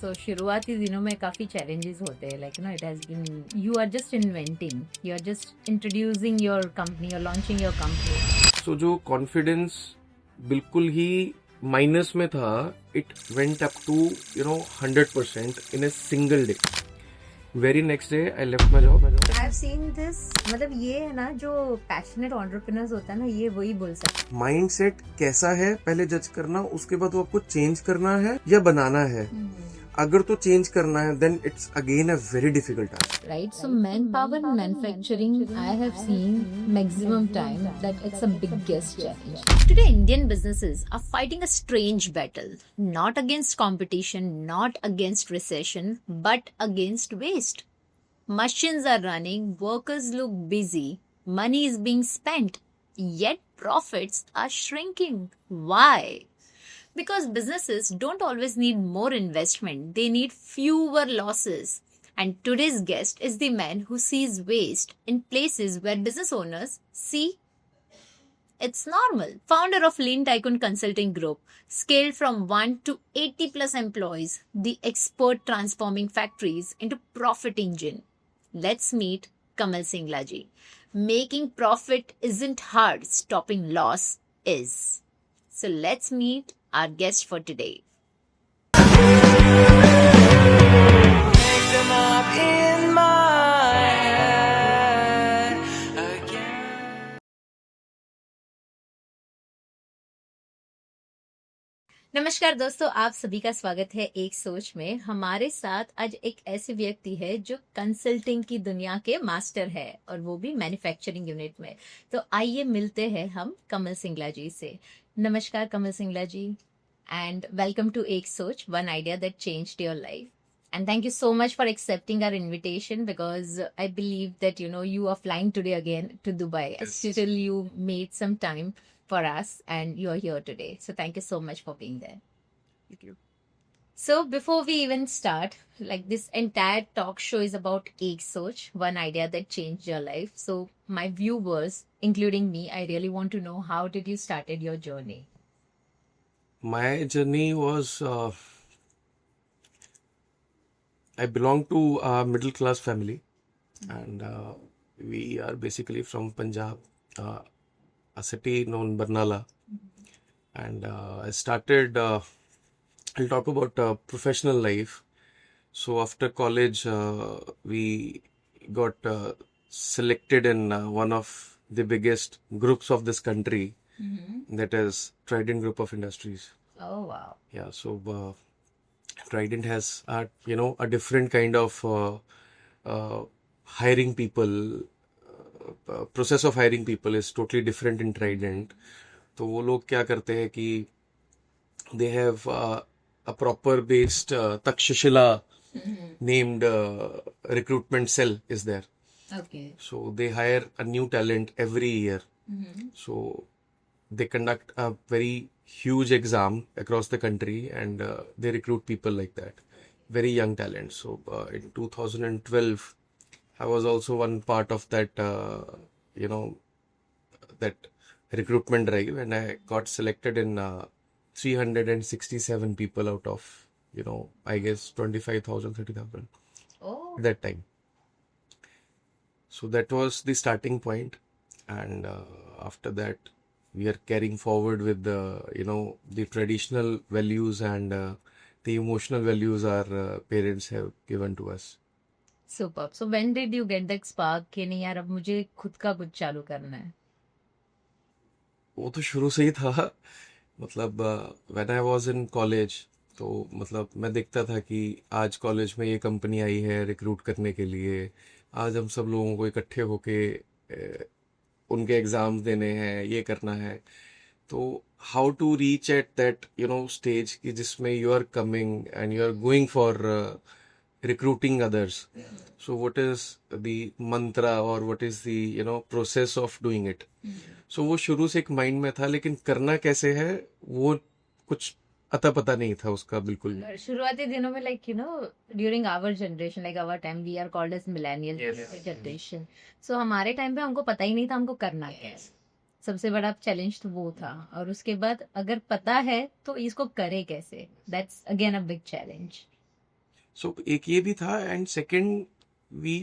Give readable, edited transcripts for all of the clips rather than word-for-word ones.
तो शुरुआती दिनों में काफ़ी चैलेंजेस होते हैं like no it has been you are just inventing you are just introducing your company और लॉन्चिंग योर कंपनी सो जो कॉन्फिडेंस बिल्कुल ही माइनस में था, it went up to 100% in a single day. Very next day I left my job. I have seen this मतलब ये है ना जो पैशनेट एंटरप्रेन्योर्स होता है ना ये वही बोल सकते हैं माइंडसेट कैसा है पहले जज करना, उसके बाद वो आपको चेंज करना है या बनाना है. अगर तो चेंज करना है then it's again a very difficult task. right? So manpower in manufacturing, I have seen maximum time that it's a biggest challenge. Today, Indian businesses are fighting a strange battle, not against competition, not against recession, but against waste. Machines are running, workers look busy, money is being spent, yet profits are shrinking. Why? Because businesses don't always need more investment, they need fewer losses. And today's guest is the man who sees waste in places where business owners see it's normal. Founder of Lean Tycoon Consulting Group, scaled from 1 to 80 plus employees, the expert transforming factories into profit engine. Let's meet Kamal Singla ji. Making profit isn't hard, stopping loss is. So let's meet our guest for today. Make them up in my head again. नमस्कार दोस्तों, आप सभी का स्वागत है एक सोच में। हमारे साथ आज एक ऐसे व्यक्ति है जो कंसल्टिंग की दुनिया के मास्टर है और वो भी मैन्युफैक्चरिंग यूनिट में। तो आइए मिलते हैं हम कमल सिंगला जी से। नमस्कार कमल सिंगला जी एंड वेलकम टू एक सोच, one idea that changed your life. And thank you so much for accepting our invitation because I believe that you are flying today again to Dubai. Still you made some time for us and you are here today. So thank you so much for being there. Thank you. So before we even start, like this entire talk show is about Ek Soch, one idea that changed your life. So my viewers, including me, I really want to know how did you started your journey? My journey was I belong to a middle class family, and we are basically from Punjab, a city known Barnala. And I started, I'll talk about professional life. So after college, we got selected in one of the biggest groups of this country, that is Trident Group of Industries. Oh wow. Yeah, so Trident has a different kind of hiring people. Process of hiring people is totally different in Trident. तो वो लोग क्या करते हैं कि they have a proper based Takshashila named recruitment cell is there. Okay. So they hire a new talent every year. So they conduct a very huge exam across the country, and they recruit people like that, very young talent. So in 2012 I was also one part of that that recruitment drive, and I got selected in 367 people out of I guess 25,000 30,000 Oh. at that time. So that was the starting point, and after that we are carrying forward with the traditional values and the emotional values our parents have given to us. Superb. So when did you get that spark कि नहीं यार अब मुझे खुद का कुछ चालू करना है? वो तो शुरू से ही था, मतलब when I was in college, तो मतलब मैं देखता था कि आज कॉलेज में ये कंपनी आई है रिक्रूट करने के लिए, आज हम सब लोगों को इकट्ठे होके उनके एग्जाम्स देने हैं, ये करना है. तो how to reach at that stage कि जिसमें you are coming and you are going for recruiting others. So what is the mantra or what is the process of doing it? So वो शुरू से एक माइंड में था, लेकिन करना कैसे है वो कुछ अता पता नहीं था उसका बिल्कुल. शुरुआती दिनों में during our generation, like our time, we are called as millennial generation. So हमारे टाइम पे हमको पता ही नहीं था हमको करना क्या है. सबसे बड़ा चैलेंज तो वो था, और उसके बाद अगर पता है तो इसको करे कैसे, that's again a big challenge. सो एक ये भी था, and second we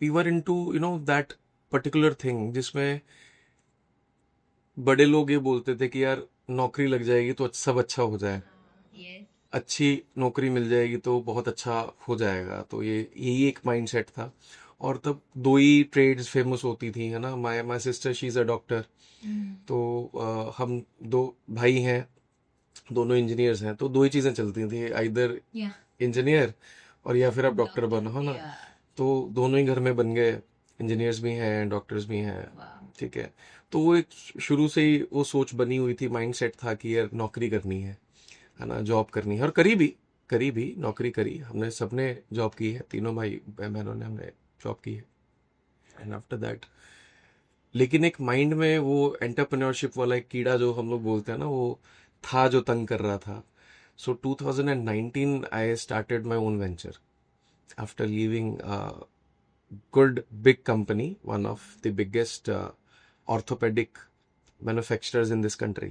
we were into that particular thing जिसमें बड़े लोग ये बोलते थे कि यार नौकरी लग जाएगी तो सब अच्छा हो जाए, अच्छी नौकरी मिल जाएगी तो बहुत अच्छा हो जाएगा। तो ये यही एक माइंडसेट था। और तब दो ही ट्रेड्स फेमस होती थी, है ना। My my sister she is a doctor. तो हम दो भाई हैं, दोनों इंजीनियर्स हैं, तो दो ही चीजें चलती थी, आइदर इंजीनियर और या फिर आप डॉक्टर बनो, है ना। तो दोनों ही घर में बन गए, इंजीनियर्स भी हैं डॉक्टर्स भी हैं। ठीक है। तो वो एक शुरू से ही वो सोच बनी हुई थी, माइंडसेट था कि यार नौकरी करनी है ना, जॉब करनी है। और करी भी नौकरी करी हमने, सबने जॉब की है, तीनों भाई बहनों ने हमने जॉब की है। एंड आफ्टर दैट लेकिन एक माइंड में वो एंटरप्रेन्योरशिप वाला एक कीड़ा जो हम लोग बोलते हैं ना, वो था जो तंग कर रहा था। सो 2019 I started my own venture after leaving good big company, one of the biggest orthopedic manufacturers in this country.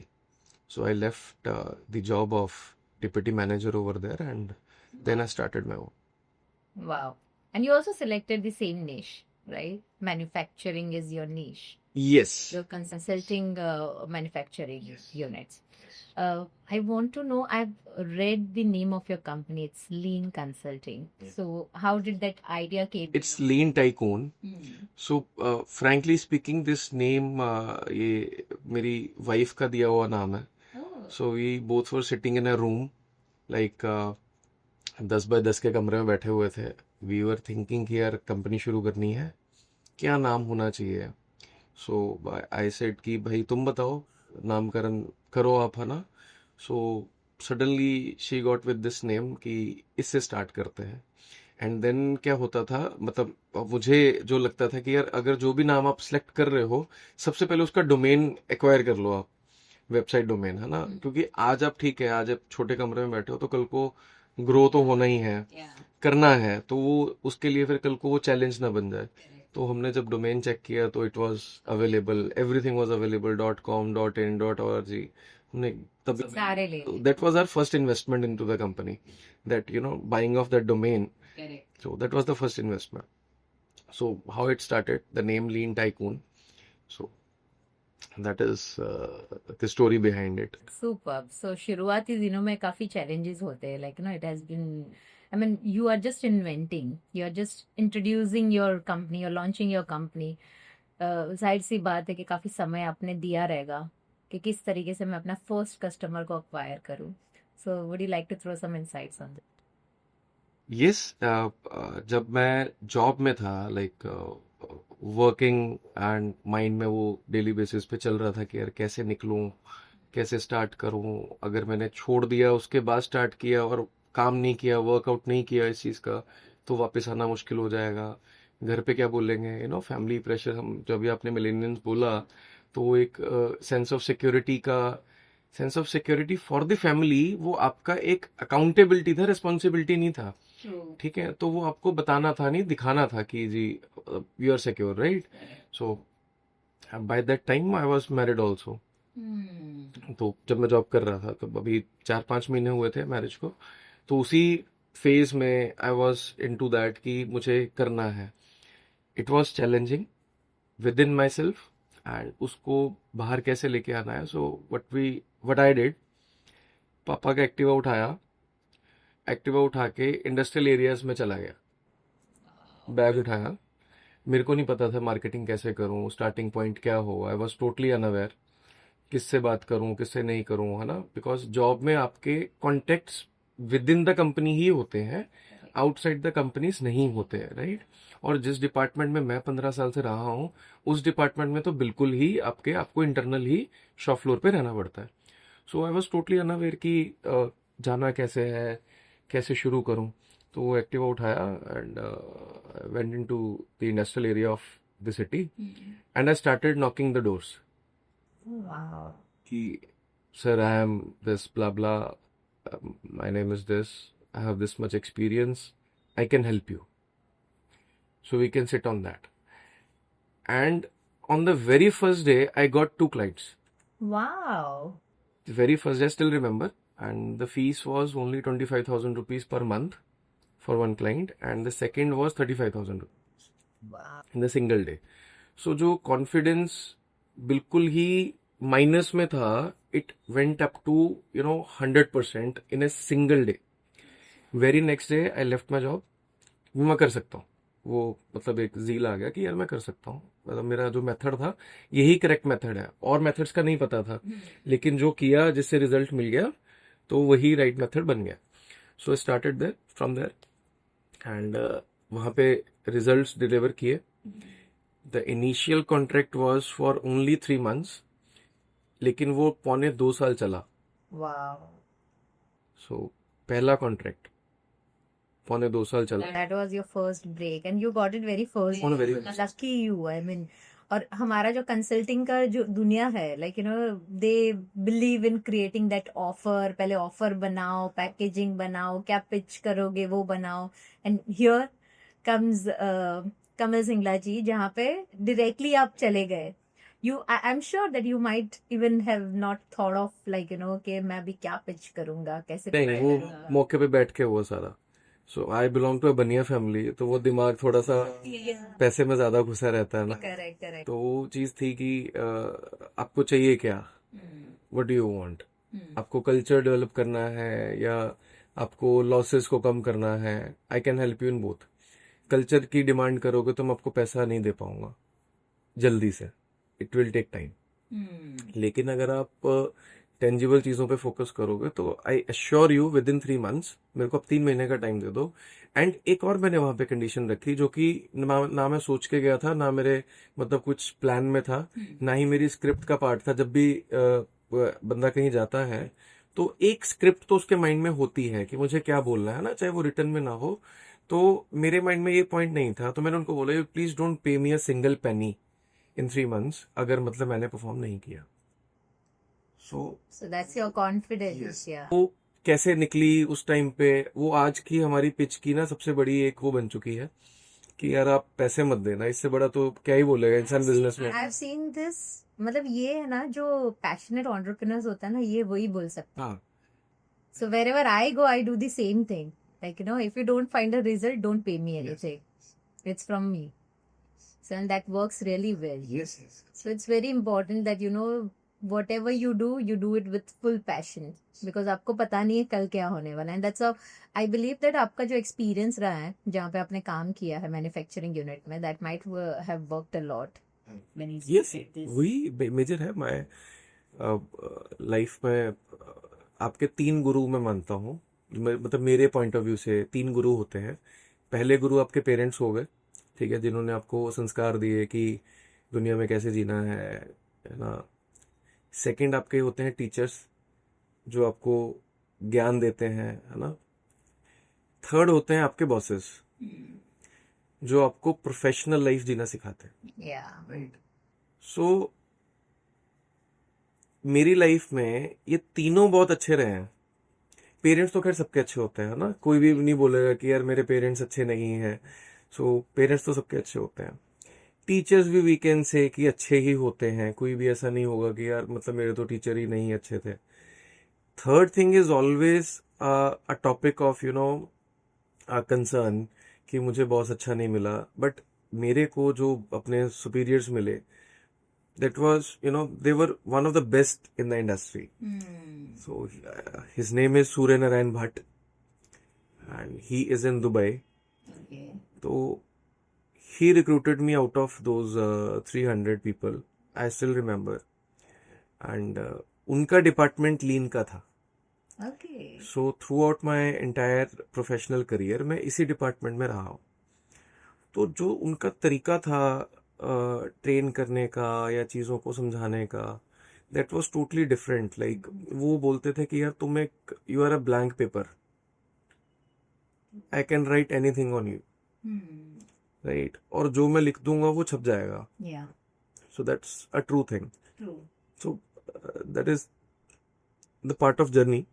So I left the job of deputy manager over there, and then I started my own. Wow. And you also selected the same niche, right? Manufacturing is your niche. Yes. The consulting manufacturing units. I want to know, I've read the name of your company. It's Lean Consulting. So how did that idea came? It's Lean Tycoon. So frankly speaking, this name ये मेरी wife का दिया हुआ नाम है. So we both were sitting in a room, like 10 bye 10 के कमरे में बैठे हुए थे. We were thinking कि यार कंपनी शुरू करनी है, क्या नाम होना चाहिए. सो आई सेड कि भाई तुम बताओ, नामकरण करो आप, है ना. So suddenly she got with this name कि इससे स्टार्ट करते हैं. एंड देन क्या होता था, मतलब मुझे जो लगता था कि यार अगर जो भी नाम आप सिलेक्ट कर रहे हो, सबसे पहले उसका डोमेन एक्वायर कर लो आप, वेबसाइट डोमेन, है ना. क्योंकि आज आप ठीक है, आज आप छोटे कमरे में बैठे हो, तो कल को ग्रो तो होना ही है, करना है, तो वो उसके लिए फिर कल को वो चैलेंज ना बन जाए. तो हमने जब डोमेन चेक किया तो it was available, everything was available, .com, .in, .org. हमने तब सारे ले that was our first investment into the company, that buying of that domain. So that was the first investment. So how it started, the name Lean Tycoon. So that is the story behind it. Superb. So शुरुआती दिनों में काफी challenges होते हैं, like it has been, I mean, you are just inventing, you are just introducing your company, you're launching your company. जाहिर सी बात है कि काफी समय आपने दिया रहेगा कि किस तरीके से मैं अपना फर्स्ट कस्टमर को अक्वायर करूं. So would you like to throw some insights on that? Yes, जब मैं जॉब में था, लाइक वर्किंग, एंड माइंड में वो डेली बेसिस पे चल रहा था कि यार कैसे निकलूं, कैसे स्टार्ट करूं. अगर मैंने छोड़ दिया, उसके बाद स्टार्ट किया और काम नहीं किया, वर्कआउट नहीं किया इस चीज़ का, तो वापस आना मुश्किल हो जाएगा. घर पे क्या बोलेंगे, फैमिली प्रेशर. हम जब भी आपने मिलेनियल्स बोला, तो वो एक sense of security for the family, वो आपका एक अकाउंटेबिलिटी था, रिस्पॉन्सिबिलिटी नहीं था. ठीक है. तो वो आपको बताना था, नहीं दिखाना था कि जी you are secure, right. So by that time I was married also. तो जब मैं जॉब कर रहा था, तो अभी 4-5 महीने हुए थे मैरिज को, तो उसी फेज में I was into that कि मुझे करना है. It was challenging within myself, and उसको बाहर कैसे लेके आना है. सो वट आई डिड, पापा का एक्टिवा उठा के इंडस्ट्रियल एरियाज में चला गया, बैग उठाया. मेरे को नहीं पता था मार्केटिंग कैसे करूं, स्टार्टिंग पॉइंट क्या हो. आई वॉज टोटली अनअवेयर, किससे बात करूं, किससे नहीं करूं, है ना. बिकॉज जॉब में आपके contacts within the company ही होते हैं, आउटसाइड द कंपनीज नहीं होते हैं, राइट. और जिस डिपार्टमेंट में मैं 15 साल से रहा हूं, उस डिपार्टमेंट में तो बिल्कुल ही आपको इंटरनल ही शॉप फ्लोर पे रहना पड़ता है. सो आई वॉज टोटली अनअवेयर कि जाना कैसे है, कैसे शुरू करूं. तो वो एक्टिवा उठाया and went into the industrial area of the city, and I started knocking the doors. Wow. कि sir, I am this blah blah, my name is this, I have this much experience, I can help you, so we can sit on that. And on the very first day I got 2 clients. Wow. The very first day I still remember, and the fees was only 25,000 rupees per month for one client, and the second was 35,000 Wow. in the single day. So जो confidence बिल्कुल ही minus में था, it went up to 100% in a single day. Very next day I left my job. मैं कर सकता हूँ, वो मतलब एक ज़ील आ गया कि यार मैं कर सकता हूँ, मतलब मेरा जो मेथड था यही करेक्ट मेथड है, और मेथड्स का नहीं पता था, लेकिन जो किया जिससे रिजल्ट मिल गया तो वही राइट मेथड बन गया. So I started there from there, and वहाँ पे रिजल्ट्स डिलीवर किए. The initial contract was for only 3 months, लेकिन वो 1.25 साल चला. Wow. सो पहला कॉन्ट्रैक्ट 1.25 साल चला. That was your first break and you got it very first. On a very Lucky you, I mean. और हमारा जो कंसल्टिंग का जो दुनिया है, like they believe in creating that offer. पहले ऑफर बनाओ, पैकेजिंग बनाओ, क्या पिच करोगे वो बनाओ. एंड हियर कम्स कमल सिंगला जी, जहाँ पे डायरेक्टली आप चले गए. I am sure that you might even have not thought of like कि मैं अभी क्या पिच करूंगा, कैसे नहीं, pitch वो करूंगा. मौके पे बैठ के हुआ सारा. सो आई बिलोंग टू अ बनिया फैमिली, तो वो दिमाग थोड़ा सा पैसे में ज्यादा घुसा रहता है ना. Correct correct. तो वो चीज थी कि आपको चाहिए क्या, व्हाट डू यू वांट, आपको कल्चर डेवलप करना है या आपको लॉसेस को कम करना है. I can help you in both. Culture की डिमांड करोगे तो मैं आपको पैसा नहीं दे पाऊंगा जल्दी से, इट विल टेक टाइम. लेकिन अगर आप टेंजिबल चीजों पे फोकस करोगे तो I assure you with in 3 months, मेरे को अब 3 महीने का टाइम दे दो. एंड एक और मैंने वहां पे कंडीशन रखी जो कि ना मैं सोच के गया था, ना मेरे मतलब कुछ प्लान में था, ना ही मेरी स्क्रिप्ट का पार्ट था. जब भी बंदा कहीं जाता है तो एक स्क्रिप्ट तो उसके माइंड में होती है कि मुझे क्या बोलना है ना, चाहे वो रिटर्न में ना हो. तो मेरे माइंड में ये पॉइंट नहीं था, तो मैंने उनको बोला please don't pay me a single penny in 3 months अगर मतलब मैंने परफॉर्म नहीं किया. So that's your confidence. Yeah. वो कैसे निकली उस टाइम पे, वो आज की हमारी पिच की ना सबसे बड़ी एक वो बन चुकी है कि यार आप पैसे मत देना, इससे बड़ा तो क्या ही बोलेगा इंसान बिजनेस में. I've seen this. मतलब ये है ना, जो पैशनेट एंटरप्रेन्योर्स होता है ना, ये वही बोल सकता है. हाँ, So wherever I go, I do the same thing. Like if you don't find a result, don't pay me anything. It's from me. So and that works really well. Yes. So it's very important that whatever you do it with full passion, because आपको पता नहीं है कल क्या होने वाला है. And that's how I believe that आपका जो experience रहा है जहाँ पे आपने काम किया है मैन्युफैक्चरिंग यूनिट में, that might have worked a lot. Yes, वही मेजर है. मैं लाइफ में आपके 3 गुरु मैं मानता हूँ. मतलब मेरे पॉइंट ऑफ व्यू से 3 गुरु होते हैं. पहले गुरु आपके पेरेंट्स हो गए, ठीक है, जिन्होंने आपको संस्कार दिए कि दुनिया में कैसे जीना है ना. सेकंड आपके होते हैं टीचर्स, जो आपको ज्ञान देते हैं, है ना. थर्ड होते हैं आपके बॉसेस, जो आपको प्रोफेशनल लाइफ जीना सिखाते हैं. Yeah. Right. सो मेरी लाइफ में ये तीनों बहुत अच्छे रहे हैं. पेरेंट्स तो खैर सबके अच्छे होते हैं ना, कोई भी नहीं बोलेगा कि यार मेरे पेरेंट्स अच्छे नहीं हैं. सो पेरेंट्स तो सबके अच्छे होते हैं. टीचर्स भी वी कैन से कि अच्छे ही होते हैं, कोई भी ऐसा नहीं होगा कि यार मतलब मेरे तो टीचर ही नहीं अच्छे थे. Third thing is always a topic of concern कि मुझे बॉस अच्छा नहीं मिला, बट मेरे को जो अपने सुपीरियर्स मिले, that was they were one of the best in the industry. So his name is Surya Narayan Bhatt and he is in Dubai. Okay. So he recruited me out of those 300 people, I still remember. And उनका department लीन का था. Okay. So through out my entire professional career मैं इसी department में रहा हूँ. तो जो उनका तरीका था ट्रेन करने का या चीज़ों को समझाने का, that was totally different. Like वो बोलते थे कि यार तुम एक you are a blank paper, I can write anything on you, right, और जो मैं लिख दूंगा वो छप जाएगा. Yeah. So that's a true thing. True. So that is the part of journey.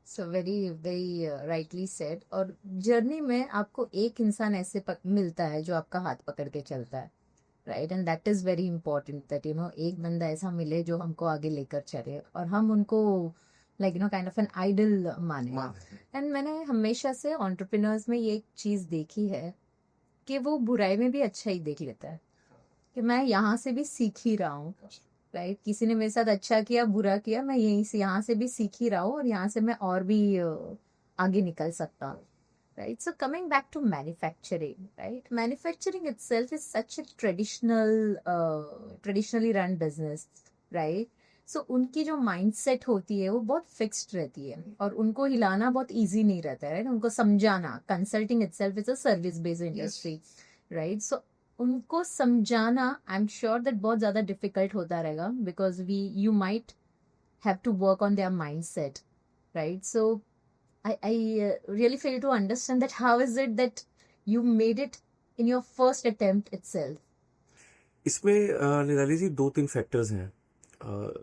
So very very rightly said. और journey में आपको एक इंसान ऐसे मिलता है जो आपका हाथ पकड़ के चलता है, right. And that is very important that एक बंदा ऐसा मिले जो हमको आगे लेकर चले और हम उनको like kind of an idol माने। एंड मैंने हमेशा से एंटरप्रेन्योर्स में ये एक चीज देखी है कि वो बुराई में भी अच्छा ही देख लेता है, कि मैं यहाँ से भी सीख ही रहा हूँ, राइट? किसी ने मेरे साथ अच्छा किया बुरा किया, मैं यहीं से यहाँ से भी सीख ही रहा हूँ और यहाँ से मैं और भी आगे निकल सकता हूँ, right? So coming back to manufacturing, right? Manufacturing itself is such a traditionally run business, right? So उनकी जो mindset होती है वो बहुत fixed रहती है और उनको हिलाना बहुत easy नहीं रहता है, right? उनको समझाना, consulting itself is a service based industry, right? So उनको समझाना I'm sure that बहुत ज़्यादा difficult होता रहेगा because you might have to work on their mindset, right? So I really fail to understand that how is it that you made it in your first attempt itself? इसमें निराली जी 2-3 factors हैं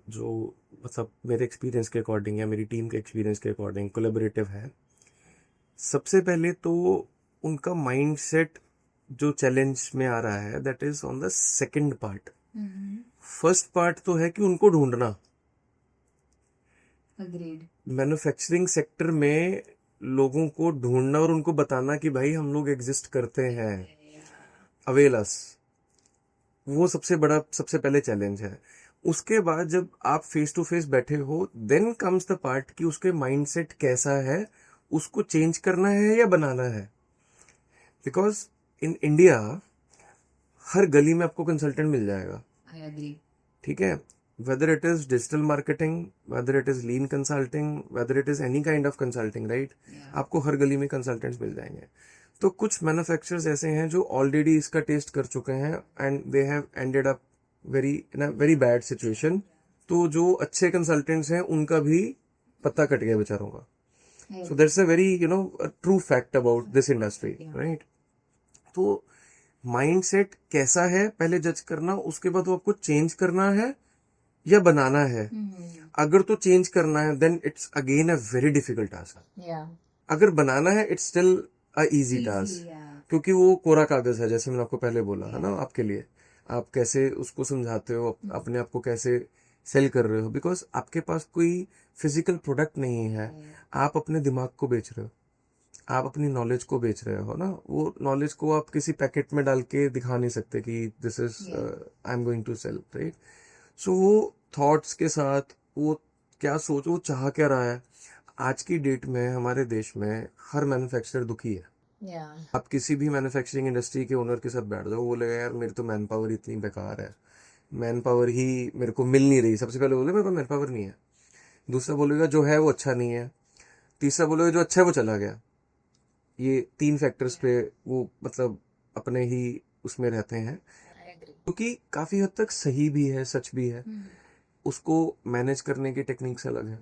जो मतलब मेरे experience के according या मेरी team के एक्सपीरियंस के अकॉर्डिंग कोलैबोरेटिव है। सबसे पहले तो उनका माइंडसेट जो चैलेंज में आ रहा है that is on the second part. First part तो है कि उनको ढूंढना। Agreed. मैन्युफैक्चरिंग सेक्टर में लोगों को ढूंढना और उनको बताना कि भाई हम लोग एग्जिस्ट करते हैं, अवेल अस, वो सबसे पहले चैलेंज है। उसके बाद जब आप फेस टू फेस बैठे हो देन कम्स द पार्ट कि उसके माइंडसेट कैसा है, उसको चेंज करना है या बनाना है। बिकॉज इन इंडिया हर गली में आपको कंसल्टेंट मिल जाएगा, I agree. ठीक है, whether it is digital marketing, whether it is lean consulting, whether it is any kind of consulting, right? आपको हर गली में कंसल्टेंट्स मिल जाएंगे। तो कुछ मैन्युफैक्चरर्स ऐसे हैं जो ऑलरेडी इसका टेस्ट कर चुके हैं and they have ended up in a very bad situation. तो जो अच्छे कंसल्टेंट्स हैं उनका भी पत्ता कट गया बेचारों का। सो that's a very true fact about this industry, right? तो माइंडसेट कैसा है पहले जज करना, उसके बाद वो आपको चेंज करना है या बनाना है। अगर तो चेंज करना है then it's again a very difficult task. अगर बनाना है it's still a easy task, क्योंकि वो कोरा कागज है, जैसे मैंने आपको पहले बोला है ना। आपके लिए आप कैसे उसको समझाते हो, अपने आप को कैसे सेल कर रहे हो, बिकॉज आपके पास कोई फिजिकल प्रोडक्ट नहीं है। आप अपने दिमाग को बेच रहे हो, आप अपनी नॉलेज को बेच रहे हो ना। वो नॉलेज को आप किसी पैकेट में डाल के दिखा नहीं सकते कि this is I am going to sell, right? So वो थॉट्स के साथ वो क्या सोच, वो चाह क्या रहा है। आज की डेट में हमारे देश में हर मैन्युफैक्चरर दुखी है। आप किसी भी मैन्युफैक्चरिंग इंडस्ट्री के ओनर के साथ बैठ जाओ, वो बोलेगा यार मेरी तो मैन पावर इतनी बेकार है, मैन पावर ही मेरे को मिल नहीं रही। सबसे पहले बोले मेरे को मैन पावर नहीं है। दूसरा बोलेगा जो है वो अच्छा नहीं है। तीसरा बोलेगा जो अच्छा है वो चला गया। ये 3 फैक्टर्स पे वो मतलब अपने ही उसमें रहते हैं, क्योंकि काफी हद तक सही भी है, सच भी है। उसको मैनेज करने की टेक्निक्स अलग है।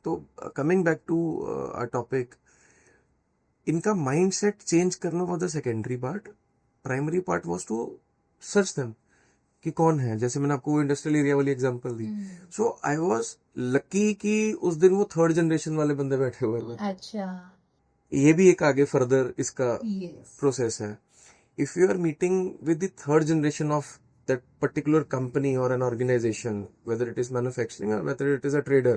तो coming back to our topic, इनका माइंडसेट चेंज करना was the secondary part. Primary part was to search them कि कौन है। जैसे मैंने आपको इंडस्ट्रियल एरिया वाली एग्जांपल दी, सो आई वाज लकी कि उस दिन वो 3rd जनरेशन वाले बंदे बैठे हुए थे। अच्छा, ये भी एक आगे फर्दर इसका प्रोसेस है। If you are meeting with the 3rd generation of that particular company or an organization, whether it is manufacturing or whether it is a trader,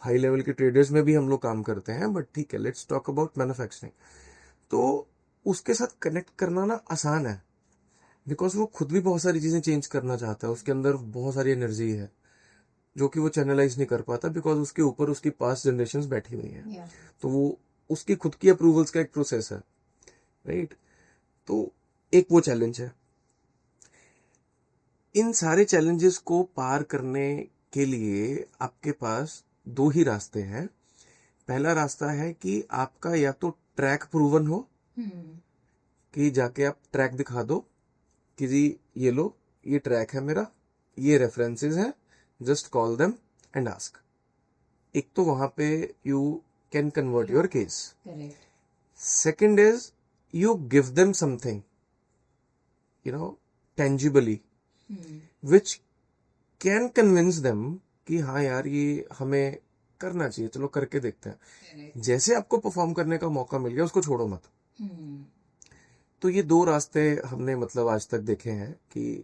high level के traders में भी हम लोग काम करते हैं, but ठीक है, let's talk about manufacturing। तो उसके साथ कनेक्ट करना ना आसान है, बिकॉज वो खुद भी बहुत सारी चीजें चेंज करना चाहता है। उसके अंदर बहुत सारी एनर्जी है जो कि वो चैनलाइज नहीं कर पाता, बिकॉज उसके ऊपर उसकी पास्ट जनरेशंस बैठी हुई हैं। तो वो उसकी खुद की अप्रूवल्स का एक प्रोसेस है, राइट? तो एक वो चैलेंज है। इन सारे चैलेंजेस को पार करने के लिए आपके पास 2 ही रास्ते हैं। पहला रास्ता है कि आपका या तो ट्रैक प्रूवन हो, कि जाके आप ट्रैक दिखा दो कि जी ये लो, ये ट्रैक है मेरा, ये रेफरेंसेस हैं, just call them and ask. एक तो वहां पे you can convert your case. Second is you give them something, tangibly, which can convince them कि हाँ यार ये हमें करना चाहिए, चलो करके देखते हैं। जैसे आपको परफॉर्म करने का मौका मिल गया उसको छोड़ो मत। तो ये 2 रास्ते हमने मतलब आज तक देखे हैं कि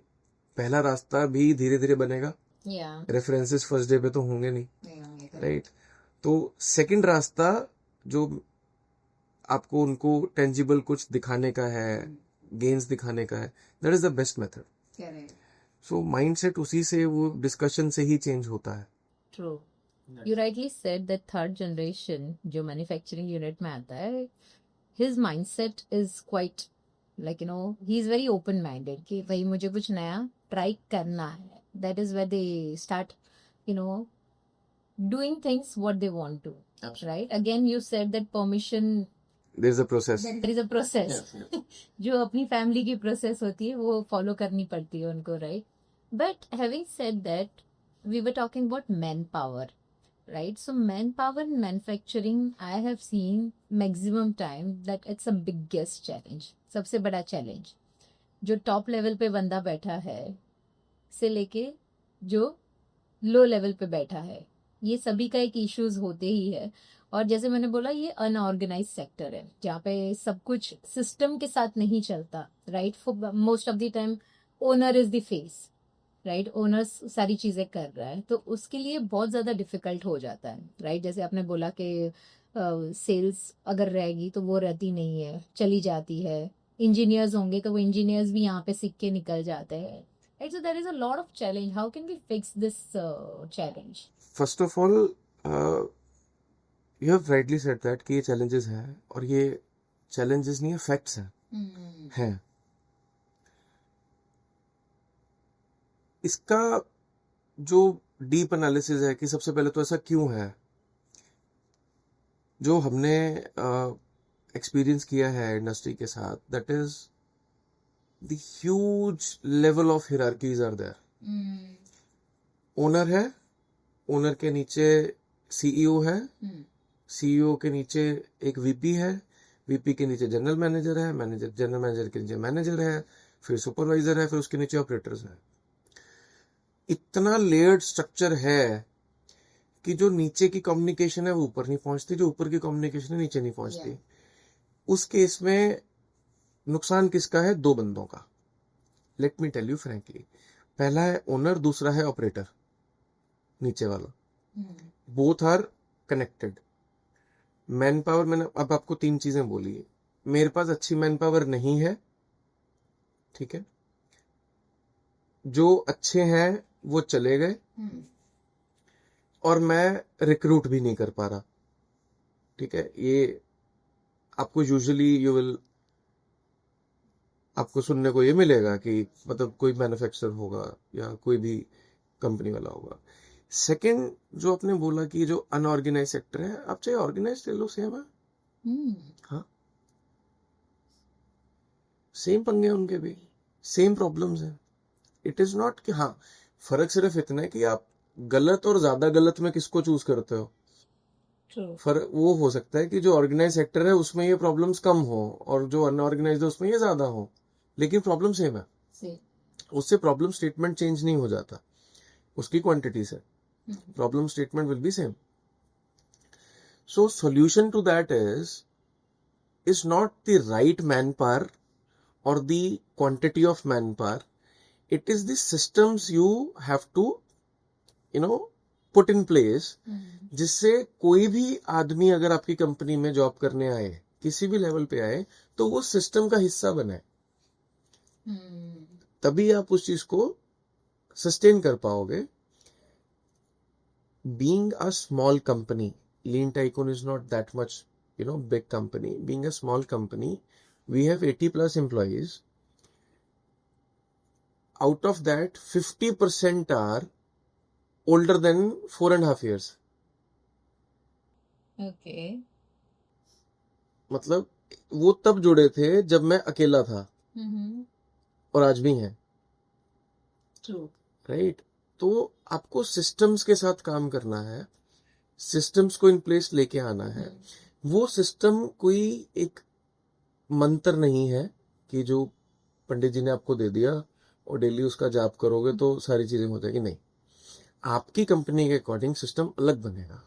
पहला रास्ता भी धीरे धीरे बनेगा, रेफरेंसेस फर्स्ट डे पे तो होंगे नहीं, राइट। तो सेकंड रास्ता जो आपको उनको टेंजिबल कुछ दिखाने का है, गेन्स दिखाने का है, that is the best method. Correct, so mindset उसी से, वो डिस्कशन से ही चेंज होता है। True. You rightly said that third generation जो manufacturing unit में आता है, his mindset is quite like he is very open minded कि भाई मुझे कुछ नया ट्राई करना है. That is where they start you know doing things what they want to. Right? Again you said that permission, there is a process. there is a process. जो अपनी family की प्रोसेस होती है वो फॉलो करनी पड़ती है उनको, right? But having said that, we were talking about man power, right? So manpower in manufacturing, I have seen maximum time that it's a biggest challenge. सबसे बड़ा चैलेंज जो टॉप लेवल पे बंदा बैठा है से लेके जो लो लेवल पे बैठा है, ये सभी का एक इश्यूज होते ही है. और जैसे मैंने बोला, ये अनऑर्गेनाइज सेक्टर है जहाँ पे सब कुछ सिस्टम के साथ नहीं चलता, right? For most of the time owner is the face, right? Owner सारी चीजें कर रहा है, तो उसके लिए बहुत ज्यादा डिफिकल्ट हो जाता है, राइट? जैसे आपने बोला कि सेल्स अगर रहेगी तो वो रहती नहीं है, चली जाती है. इंजीनियर्स होंगे तो वो इंजीनियर्स भी यहाँ पे सीख के निकल जाते हैं, right? So there is a lot of challenge. How can we fix this challenge? First of all, you have rightly said that कि ये चैलेंजेस हैं, और ये चैलेंजेस नहीं है, फैक्ट्स हैं। इसका जो डीप एनालिसिस है कि सबसे पहले तो ऐसा क्यों है, जो हमने एक्सपीरियंस किया है इंडस्ट्री के साथ, that is the huge level of hierarchies are there. Owner है, ओनर के नीचे सीईओ है, सीईओ के नीचे एक वीपी है, वीपी के नीचे जनरल मैनेजर है, मैनेजर जनरल मैनेजर के नीचे मैनेजर है, फिर सुपरवाइजर है, फिर उसके नीचे ऑपरेटर्स है. इतना लेयर्ड स्ट्रक्चर है कि जो नीचे की कम्युनिकेशन है वो ऊपर नहीं पहुंचती, जो ऊपर की कम्युनिकेशन है नीचे नहीं पहुंचती. उस केस में नुकसान किसका है? दो बंदों का. Let me tell you frankly, पहला है ओनर, दूसरा है ऑपरेटर, नीचे वाला. Both are connected. Man power, मैंने अब आपको तीन चीजें बोली है. मेरे पास अच्छी मैन पावर नहीं है, ठीक है, जो अच्छे हैं वो चले गए, और मैं रिक्रूट भी नहीं कर पा रहा, ठीक है. ये आपको यूजुअली आपको सुनने को ये मिलेगा कि मतलब कोई मैन्युफैक्चरर होगा या कोई भी कंपनी वाला होगा. सेकंड, जो आपने बोला कि जो अनऑर्गेनाइज सेक्टर है, आप चाहे ऑर्गेनाइज ले लो, सेम है. हाँ, सेम पंगे उनके भी, सेम प्रॉब्लम्स हैं. इट इज नॉट कि हाँ, फर्क सिर्फ इतना है कि आप गलत और ज्यादा गलत में किसको चूज करते हो. फर्क वो हो सकता है कि जो ऑर्गेनाइज सेक्टर है उसमें ये प्रॉब्लम्स कम हो, और जो अनऑर्गेनाइज है उसमें ये ज्यादा हो, लेकिन प्रॉब्लम सेम है. उससे प्रॉब्लम स्टेटमेंट चेंज नहीं हो जाता, उसकी क्वांटिटी से problem statement will be same. So solution to that is not the right man power or the quantity of manpower. It is the systems you have to put in place, जिससे कोई भी आदमी अगर आपकी company में job करने आए, किसी भी लेवल पे आए, तो वो सिस्टम का हिस्सा बने. तभी आप उस चीज को सस्टेन कर पाओगे. Being a small company, Lean Tycoon is not that much big company. Being a small company, we have 80 plus employees. Out of that, 50% are older than 4.5 years. Okay. मतलब वो तब जुड़े थे जब मैं अकेला था, और आज भी हैं. True. राइट? तो आपको सिस्टम्स के साथ काम करना है, सिस्टम्स को इन प्लेस लेके आना है. वो सिस्टम कोई एक मंत्र नहीं है कि जो पंडित जी ने आपको दे दिया और डेली उसका जाप करोगे तो सारी चीजें हो जाएगी. नहीं, आपकी कंपनी के अकॉर्डिंग सिस्टम अलग बनेगा.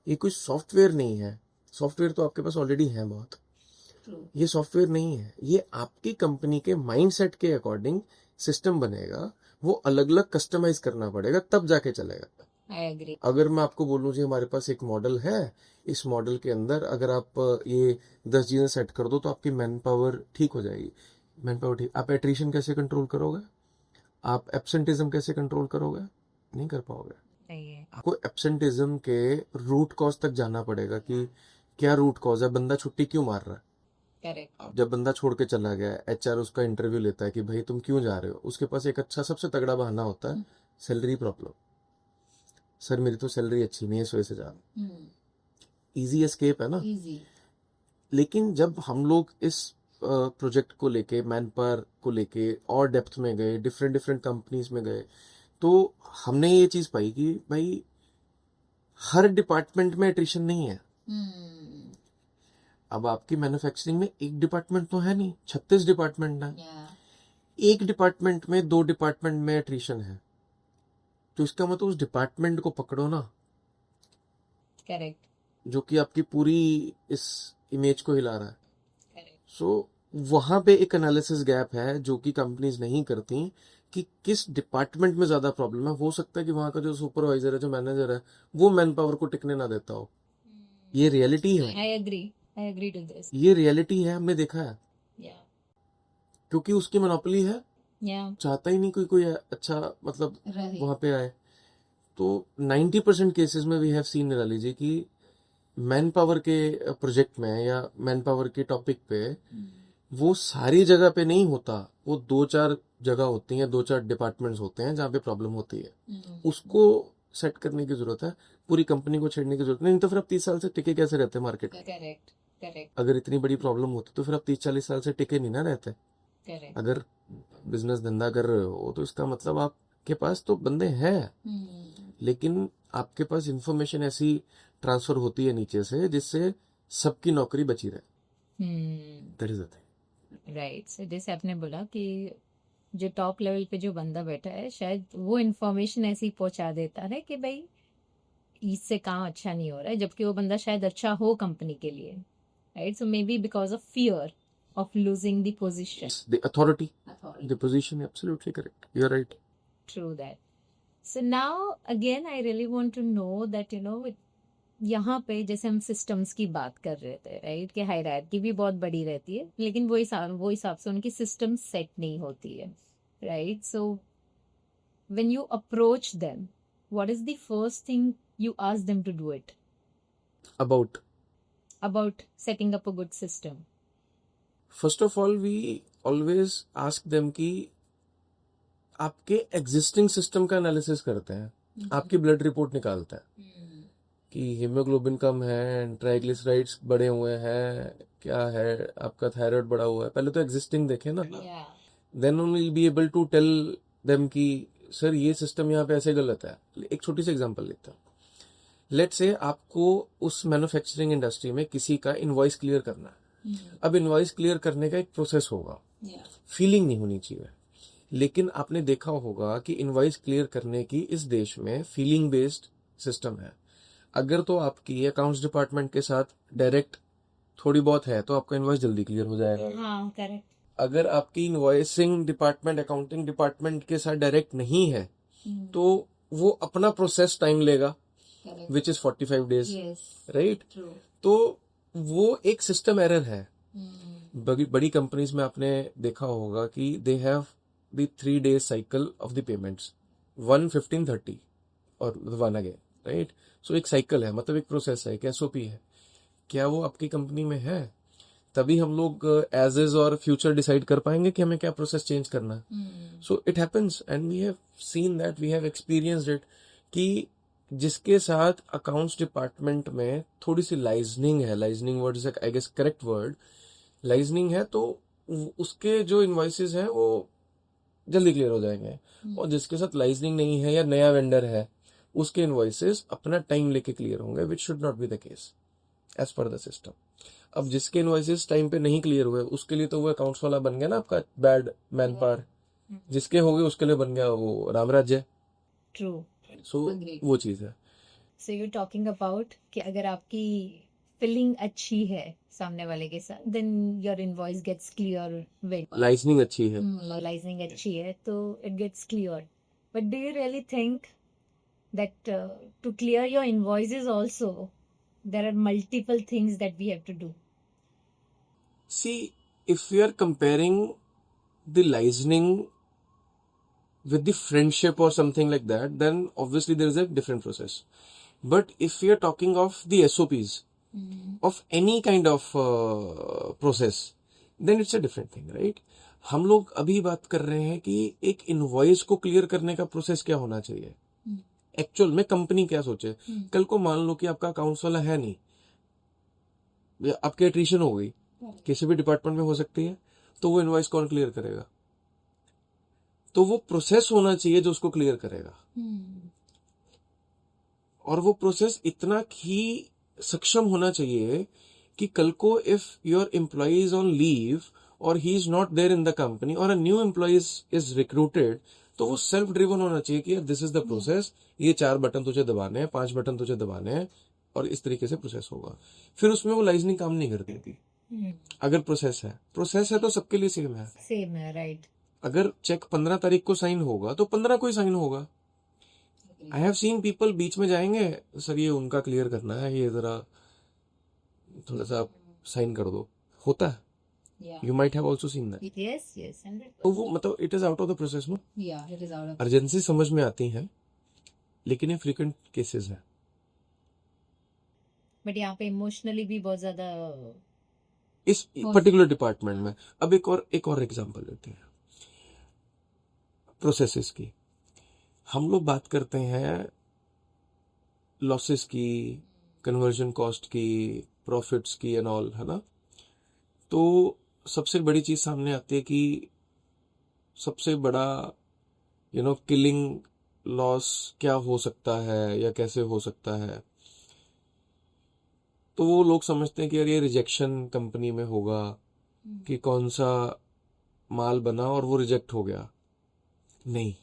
ये कोई सॉफ्टवेयर नहीं है. सॉफ्टवेयर तो आपके पास ऑलरेडी है बहुत. ये सॉफ्टवेयर नहीं है, ये आपकी कंपनी के माइंडसेट के अकॉर्डिंग सिस्टम बनेगा. वो अलग अलग कस्टमाइज करना पड़ेगा, तब जाके चलेगा. I agree. अगर मैं आपको बोलूं जी हमारे पास एक मॉडल है, इस मॉडल के अंदर अगर आप ये 10 चीजें सेट कर दो तो आपकी मैन पावर ठीक हो जाएगी। मैन पावर ठीक, आप एट्रिशन कैसे कंट्रोल करोगे? आप एब्सेंटिज्म कैसे कंट्रोल करोगे? नहीं कर पाओगे। सही है। आपको एब्सेंटिज्म के रूट कॉज तक जाना पड़ेगा कि क्या रूट कॉज है, बंदा छुट्टी क्यों मार रहा है। करेक्ट। जब बंदा छोड़ के चला गया, एचआर उसका इंटरव्यू लेता है कि भाई तुम क्यों जा रहे हो, उसके पास एक अच्छा सबसे तगड़ा बहाना होता है, सैलरी प्रॉब्लम। सर मेरी तो सैलरी अच्छी नहीं है, इस वजह से जा रहा हूं। इजी एस्केप है ना। इजी। लेकिन जब हम लोग इस प्रोजेक्ट को लेके, मैन पावर को लेके और डेप्थ में गए, डिफरेंट डिफरेंट कंपनीज में गए, तो हमने ये चीज पाई कि भाई हर डिपार्टमेंट में एट्रिशन नहीं है। अब आपकी मैन्युफैक्चरिंग में एक डिपार्टमेंट तो है नहीं, 36 डिपार्टमेंट है। एक डिपार्टमेंट में, 2 डिपार्टमेंट में एट्रिशन है, तो इसका मतलब उस डिपार्टमेंट को पकड़ो ना, करेक्ट। जो कि आपकी पूरी इस इमेज को हिला रहा है। करेक्ट। सो वहां पे एक एनालिसिस गैप है जो कि कंपनीज नहीं करती कि किस डिपार्टमेंट में ज्यादा प्रॉब्लम है। हो सकता है कि वहां का जो सुपरवाइजर है, जो मैनेजर है, वो मैन पावर को टिकने ना देता हो। ये रियलिटी है, आई एग्री टू दिस। ये रियलिटी है, हमने देखा है। या क्योंकि उसकी मोनोपोली है, या चाहता ही नहीं कोई कोई अच्छा मतलब रहे। वहां पे आए। तो 90% केसेस में वी हैव सीन, निराली जी, कि मैन पावर के प्रोजेक्ट में या मैन पावर के टॉपिक पे वो सारी जगह पे नहीं होता, वो 2-4 जगह होती हैं, 2-4 डिपार्टमेंट्स होते हैं जहाँ पे प्रॉब्लम होती है। उसको सेट करने की जरूरत है, पूरी कंपनी को छेड़ने की जरूरत नहीं। तो फिर आप 30 साल से टिके कैसे रहते मार्केट में? करेक्ट। करेक्ट। अगर इतनी बड़ी प्रॉब्लम होती तो फिर आप 30-40 साल से टिके नहीं ना रहते। करेक्ट। अगर बिजनेस धंधा कर रहे हो तो इसका मतलब आपके पास तो बंदे हैं, लेकिन आपके पास इंफॉर्मेशन ऐसी ट्रांसफर होती है नीचे से जिससे सबकी नौकरी बची रहे। That is the thing. Right. So जैसे आपने बोला कि जो टॉप लेवल पे जो बंदा बैठा है, शायद वो इन्फॉर्मेशन ऐसी पहुंचा देता है कि भाई इससे काम अच्छा नहीं हो रहा है, जबकि वो बंदा शायद अच्छा हो कंपनी के लिए। Right. So may be because of fear of losing the position. The authority, the position, absolutely correct. You're right. True that. So now again I really want to know that यहाँ पे जैसे हम systems की बात कर रहे थे, right, कि हायरार्की भी बहुत बड़ी रहती है, लेकिन वो हिसाब से उनकी सिस्टम सेट नहीं होती है, right. So when you approach them, what is the first thing you ask them to do it? About setting up a good system. First of all, we always ask them कि आपके existing system का analysis करते हैं, आपकी blood report निकालते हैं कि haemoglobin कम है, ट्राइग्लिसराइड्स बढ़े हुए हैं, क्या है, आपका थायराइड बढ़ा हुआ है। पहले तो एग्जिस्टिंग देखें ना, then we will be able to tell them कि सर ये सिस्टम यहाँ पे ऐसे गलत है। एक छोटी सी एग्जांपल लेते हैं। लेट्स से आपको उस मैन्युफैक्चरिंग इंडस्ट्री में किसी का इनवॉइस क्लियर करना है। अब इनवॉइस क्लियर करने का एक प्रोसेस होगा, फीलिंग नहीं होनी चाहिए। लेकिन आपने देखा होगा कि इनवॉइस क्लियर करने की इस देश में फीलिंग बेस्ड सिस्टम है। अगर तो आपकी अकाउंट्स डिपार्टमेंट के साथ डायरेक्ट थोड़ी बहुत है तो आपका इनवॉइस जल्दी क्लियर हो जाएगा। हाँ, करेक्ट। अगर आपकी इनवॉइसिंग डिपार्टमेंट अकाउंटिंग डिपार्टमेंट के साथ डायरेक्ट नहीं है तो वो अपना प्रोसेस टाइम लेगा, विच इज 45 डेज, राइट। तो वो एक सिस्टम एरर है। बड़ी कंपनीज में आपने देखा होगा कि they have the 3 days cycle of the payments, 1, 15, 30 और 1 अगेन, राइट। सो एक साइकिल है, मतलब एक प्रोसेस है, एक एसओपी है। क्या वो आपकी कंपनी में है? तभी हम लोग एज इज और फ्यूचर डिसाइड कर पाएंगे कि हमें क्या प्रोसेस चेंज करना है। So it happens and we have seen that, we have experienced it कि जिसके साथ अकाउंट्स डिपार्टमेंट में थोड़ी सी लाइजनिंग है, liaisoning word is I guess correct word, liaisoning है, तो उसके जो इनवॉइसेस हैं वो जल्दी क्लियर हो जाएंगे। और जिसके साथ लाइजनिंग नहीं है या नया वेंडर है, उसके इनवॉइसेस अपना टाइम लेके क्लियर होंगे, which should not be the case as per the system. अब जिसके इनवॉइसेस टाइम पे नहीं क्लियर हुए उसके लिए तो वो अकाउंट्स वाला बन गया ना आपका बैड मैन पावर, जिसके हो गए उसके लिए बन गया वो राम राज्य। ट्रू। सो वो चीज है। सो यू टॉकिंग अबाउट कि अगर आपकी फीलिंग अच्छी है सामने वाले के साथ, then your invoice gets clear. Liaisoning अच्छी है, लाइजनिंग अच्छी है तो it gets clear. But do you really think that to clear your invoices also, there are multiple things that we have to do. See, if we are comparing the licensing with the friendship or something like that, then obviously there is a different process. But if we are talking of the SOPs of any kind of process, then it's a different thing, right? हम लोग अभी बात कर रहे हैं कि एक invoice को क्लियर करने का प्रोसेस क्या होना चाहिए. एक्चुअल में कंपनी क्या सोचे. कल को मान लो कि आपका अकाउंट्स वाला है नहीं, या आपकी एट्रिशन हो गई, किसी भी डिपार्टमेंट में हो सकती है, तो वो इनवॉइस कौन क्लियर करेगा. तो वो प्रोसेस होना चाहिए जो उसको क्लियर करेगा. और वो प्रोसेस इतना ही सक्षम होना चाहिए कि कल को if your employee is on leave और he is not there in the company और a new employee is recruited, तो वो सेल्फ ड्रिवन होना चाहिए कि दिस इज द प्रोसेस, ये 4 बटन तुझे दबाने हैं, 5 बटन तुझे दबाने हैं, और इस तरीके से प्रोसेस होगा. फिर उसमें वो लाइजनिंग काम नहीं करती थी. अगर प्रोसेस है तो सबके लिए सेम है. Same है, right? अगर चेक 15 तारीख को साइन होगा तो 15 को ही साइन होगा. आई हैव सीन पीपल बीच में जाएंगे, सर ये उनका क्लियर करना है, ये जरा थोड़ा सा साइन कर दो. होता है. You might have also seen that. Yes, yes, 100%. तो वो मतलब it is out of the process. No, Yeah, it is out of. Urgency समझ में आती है, लेकिन ये फ्रीक्वेंट केसेस है. But यहाँ पे इमोशनली भी बहुत ज्यादा. इस पर्टिकुलर डिपार्टमेंट में. अब एक और एग्जांपल लेते हैं प्रोसेसेस की. हम लोग बात करते हैं लॉसेस की, कन्वर्जन कॉस्ट की, प्रॉफिट्स की एंड ऑल, है ना. तो सबसे बड़ी चीज सामने आती है कि सबसे बड़ा किलिंग लॉस क्या हो सकता है या कैसे हो सकता है. तो वो लोग समझते हैं कि यार ये रिजेक्शन कंपनी में होगा, कि कौन सा माल बना और वो रिजेक्ट हो गया. नहीं,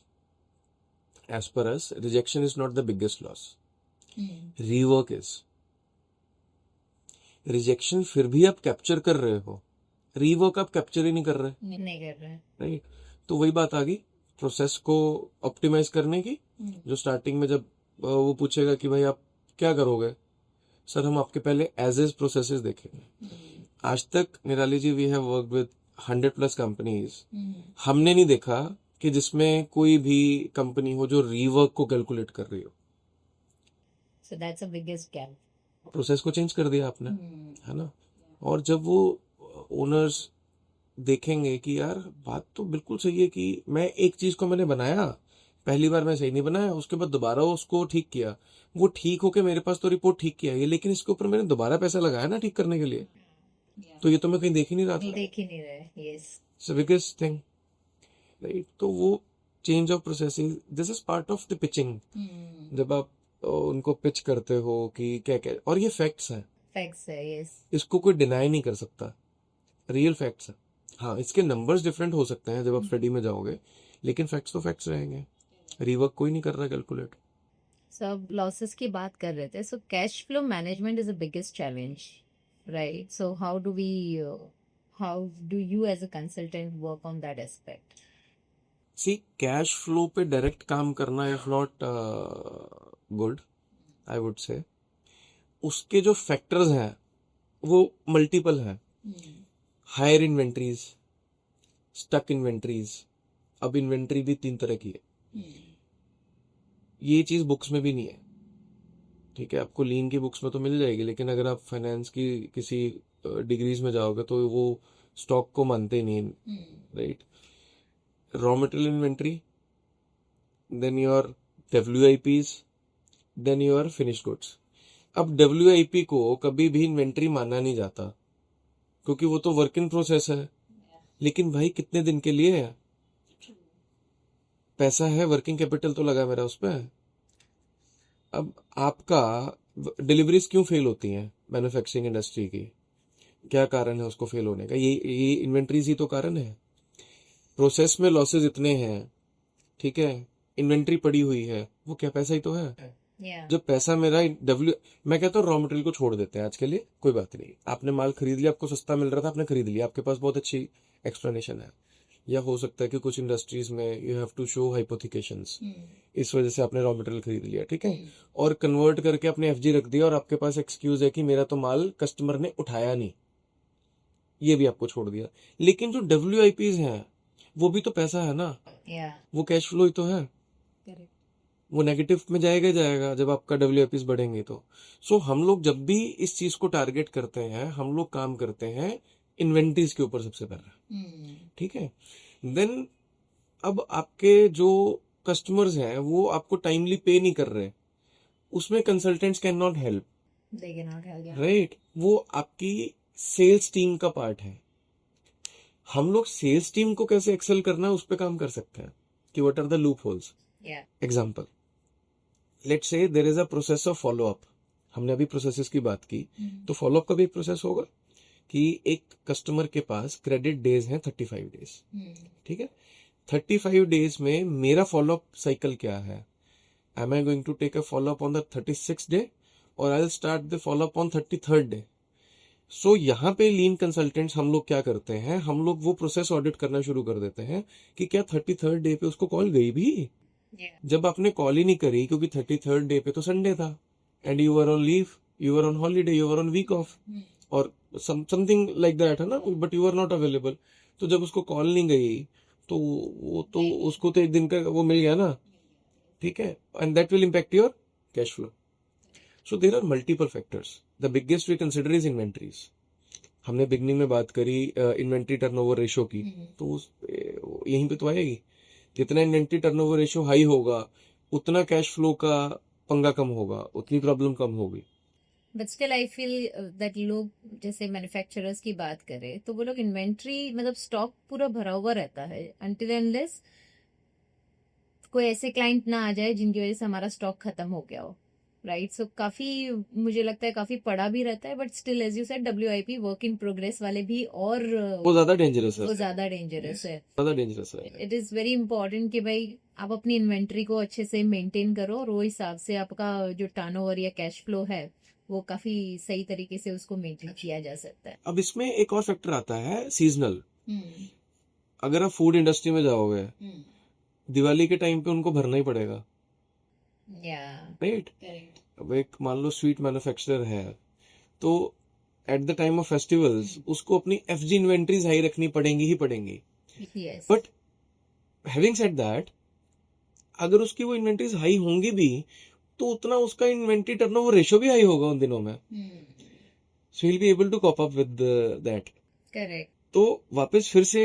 as per us rejection is not the biggest loss. Rework is. Rejection फिर भी आप कैप्चर कर रहे हो, रीवर्क आप कैप्चर ही नहीं कर रहे. नहीं कर रहे हैं. राइट. तो वही बात आ गई प्रोसेस को ऑप्टिमाइज करने की. जो स्टार्टिंग में जब वो पूछेगा कि भाई आप क्या करोगे, सर हम आपके पहले एज एज प्रोसेसेस देखेंगे. आज तक Nirali ji we have worked with 100+ companies. हमने नहीं देखा कि जिसमें कोई भी कंपनी हो जो रीवर्क को कैलकुलेट कर रही हो. So that's the biggest gap. Process को चेंज कर दिया आपने, है ना. और जब वो ओनर्स देखेंगे कि यार बात तो बिल्कुल सही है कि मैं एक चीज को मैंने बनाया, पहली बार मैं सही नहीं बनाया, उसके बाद दोबारा उसको ठीक किया, वो ठीक होके मेरे पास तो रिपोर्ट ठीक किया है, लेकिन इसके ऊपर मैंने दोबारा पैसा लगाया ना ठीक करने के लिए, तो ये तो मैं कहीं देख ही नहीं रहा था. देख ही नहीं रहे. Yes. It's the biggest thing, right. तो वो change of processing, this is part of the pitching. जब आप उनको पिच करते हो कि क्या क्या, और ये फैक्ट्स हैं, Facts है. Yes. इसको कोई डिनाई नहीं कर सकता. रियल फैक्ट्स है. हाँ, इसके नंबर्स डिफरेंट हो सकते हैं जब आप स्टडी में जाओगे, लेकिन फैक्ट्स तो फैक्ट्स रहेंगे. रीवर्क कोई नहीं कर रहा कैलकुलेट. सब लॉसेस की बात कर रहे थे. So cash flow management is the biggest challenge, right? So how do you as a consultant work on that aspect? See, cash flow पे डायरेक्ट काम करना is not good, I would say. उसके जो फैक्टर्स हैं वो multiple हैं. Higher inventories, stuck inventories. अब inventory भी 3 तरह की है. ये चीज बुक्स में भी नहीं है, ठीक है. आपको लीन की बुक्स में तो मिल जाएगी, लेकिन अगर आप फाइनेंस की किसी डिग्रीज में जाओगे तो वो स्टॉक को मानते ही नहीं, right. Raw material inventory, then your WIPs, then your finish goods. अब WIP को कभी भी इन्वेंट्री माना नहीं जाता, क्योंकि वो तो वर्क इन प्रोसेस है. लेकिन भाई कितने दिन के लिए है, पैसा है, वर्किंग कैपिटल तो लगा मेरा उस पर. अब आपका डिलीवरीज क्यों फेल होती हैं मैन्युफैक्चरिंग इंडस्ट्री की, क्या कारण है उसको फेल होने का? ये इन्वेंट्रीज ही तो कारण है. प्रोसेस में लॉसेज इतने हैं, ठीक है, इन्वेंट्री पड़ी हुई है, वो क्या पैसा ही तो है. जब पैसा मेरा मैं कहता हूँ रॉ मटेरियल को छोड़ देते हैं आज के लिए, कोई बात नहीं. आपने माल खरीद लिया, आपको सस्ता मिल रहा था, आपने खरीद लिया, आपके पास बहुत अच्छी एक्सप्लेनेशन है. या हो सकता है कि कुछ इंडस्ट्रीज में यू हैव टू शो हाइपोथिकेशंस, इस वजह से आपने रॉ मटेरियल खरीद लिया, ठीक है, और कन्वर्ट करके अपने एफजी रख दिया और आपके पास एक्सक्यूज है कि मेरा तो माल कस्टमर ने उठाया नहीं, ये भी आपको छोड़ दिया। लेकिन जो WIPs हैं वो भी तो पैसा है ना, Yeah. वो कैश फ्लो ही तो है, Correct. वो नेगेटिव में जाएगा ही जाएगा जब आपका WIPs बढ़ेंगे तो। सो हम लोग जब भी इस चीज को टारगेट करते हैं, हम लोग काम करते हैं इन्वेंटरीज के ऊपर सबसे पहले, ठीक है। देन अब आपके जो कस्टमर्स हैं वो आपको टाइमली पे नहीं कर रहे, उसमें consultants can not help, They cannot help. Yeah. Right, वो आपकी सेल्स टीम का पार्ट है। हम लोग सेल्स टीम को कैसे एक्सेल करना है उस पर काम कर सकते हैं कि what are the loop. Yeah. Example, let's say there is a process of follow up, हमने अभी प्रोसेसेस की बात की, तो फॉलो अप का भी एक प्रोसेस होगा कि एक कस्टमर के पास क्रेडिट डेज हैं 35 डेज, ठीक है, 35 डेज में मेरा फॉलो अप साइकिल क्या है, am I going to take a follow up on the 36th day और I will start the follow up on 33rd day. So यहाँ पे लीन कंसल्टेंट्स हम लोग क्या करते हैं, हम लोग वो प्रोसेस ऑडिट करना शुरू कर देते हैं कि क्या 33rd डे पे उसको कॉल गई भी, Yeah. जब आपने कॉल ही नहीं करी क्योंकि 33rd डे पे तो संडे था and you were on leave, you were on holiday, you were on week off और समथिंग लाइक दैट है ना, but you are not available, तो जब उसको कॉल नहीं गई तो वो तो उसको तो एक दिन का वो मिल गया ना, ठीक है, and that will impact your cash flow. So there are multiple factors, the biggest we consider is inventories. हमने बिगनिंग में बात करी इन्वेंट्री टर्नओवर रेशो की, तो यहीं पे तो आएगी, जितना इन्वेंट्री टर्नओवर रेशो हाई होगा उतना कैश फ्लो का पंगा कम होगा, उतनी प्रॉब्लम कम होगी। But still I feel that लोग जैसे मैन्युफैक्चरर्स की बात करें तो वो लोग इन्वेंट्री मतलब स्टॉक पूरा भरा हुआ रहता है अनटिल अनलेस कोई ऐसे क्लाइंट ना आ जाए जिनकी वजह से हमारा स्टॉक खत्म हो गया हो, राइट। सो काफी मुझे लगता है काफी पड़ा भी रहता है, but still as you said WIP work in progress वाले भी और वो ज्यादा डेंजरस है, वो ज्यादा डेंजरस है। ज्यादा डेंजरस है। इट इज वेरी इंपॉर्टेंट कि भाई आप अपनी इन्वेंट्री को अच्छे से मेंटेन करो और वो हिसाब से आपका जो टर्नओवर या कैश फ्लो है वो काफी सही तरीके से उसको मेंटेन किया जा सकता है। अब इसमें एक और फैक्टर आता है सीजनल। अगर आप फूड इंडस्ट्री में जाओगे, दिवाली के टाइम पे उनको भरना ही पड़ेगा, या राइट। अब एक मान लो स्वीट मैन्युफैक्चरर है, तो at the time of festivals उसको अपनी FG इन्वेंट्रीज हाई रखनी पड़ेंगी ही पड़ेंगी। Yes but having said that, अगर उसकी वो इन्वेंट्रीज हाई होंगी भी तो उतना उसका इन्वेंट्री टर्नओवर रेशो भी हाई होगा उन दिनों में, so he will be able to cope up with that. Correct. तो वापस फिर से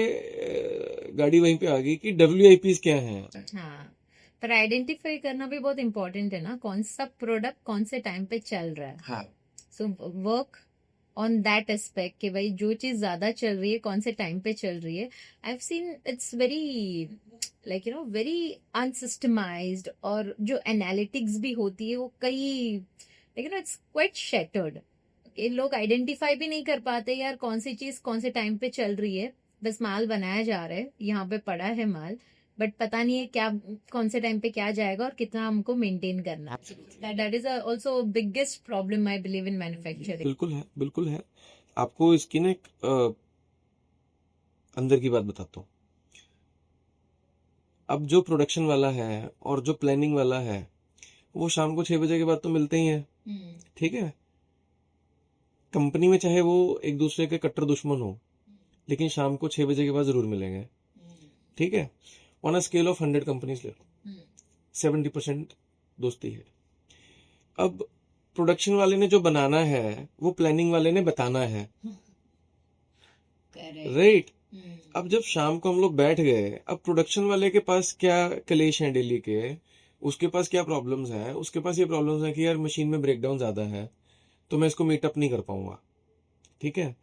गाड़ी वहीं पे आ गई कि WIPs क्या हैं। हाँ, पर आइडेंटिफाई करना भी बहुत इंपॉर्टेंट है ना, कौन सा प्रोडक्ट कौन से टाइम पे चल रहा है। हाँ, so work on that aspect कि भाई जो चीज ज्यादा चल रही है कौन से टाइम पे चल रही है। I have seen it's very like you know very unsystematised, और जो एनालिटिक्स भी होती है वो कई like you know it's quite shattered. ये लोग आइडेंटिफाई भी नहीं कर पाते यार कौन सी चीज कौन से टाइम पे चल रही है, बस माल बनाया जा रहा है, यहाँ पे पड़ा है माल, बट पता नहीं है क्या कौन से टाइम पे क्या जाएगा और कितना हमको मेंटेन करना। That is also biggest problem I believe in manufacturing. बिल्कुल है, बिल्कुल है। आपको इसकी ना एक अंदर की बात बताता हूँ। अब जो प्रोडक्शन वाला है और जो प्लानिंग वाला है वो शाम को 6 बजे के बाद तो मिलते ही हैं, ठीक है। कंपनी में चाहे वो एक दूसरे के कट्टर दुश्मन हो, लेकिन शाम को 6 बजे के बाद जरूर मिलेंगे, ठीक है। On a scale of 100 companies ले लो, 70% दोस्ती है। अब प्रोडक्शन वाले ने जो बनाना है वो प्लानिंग वाले ने बताना है, राइट। अब जब शाम को हम लोग बैठ गए, अब प्रोडक्शन वाले के पास क्या कलेश हैं डेली के, उसके पास क्या प्रॉब्लम्स हैं, उसके पास ये प्रॉब्लम्स हैं कि यार मशीन में ब्रेकडाउन ज्यादा है तो मैं इसको मीटअप नहीं कर पाऊंगा, ठीक है।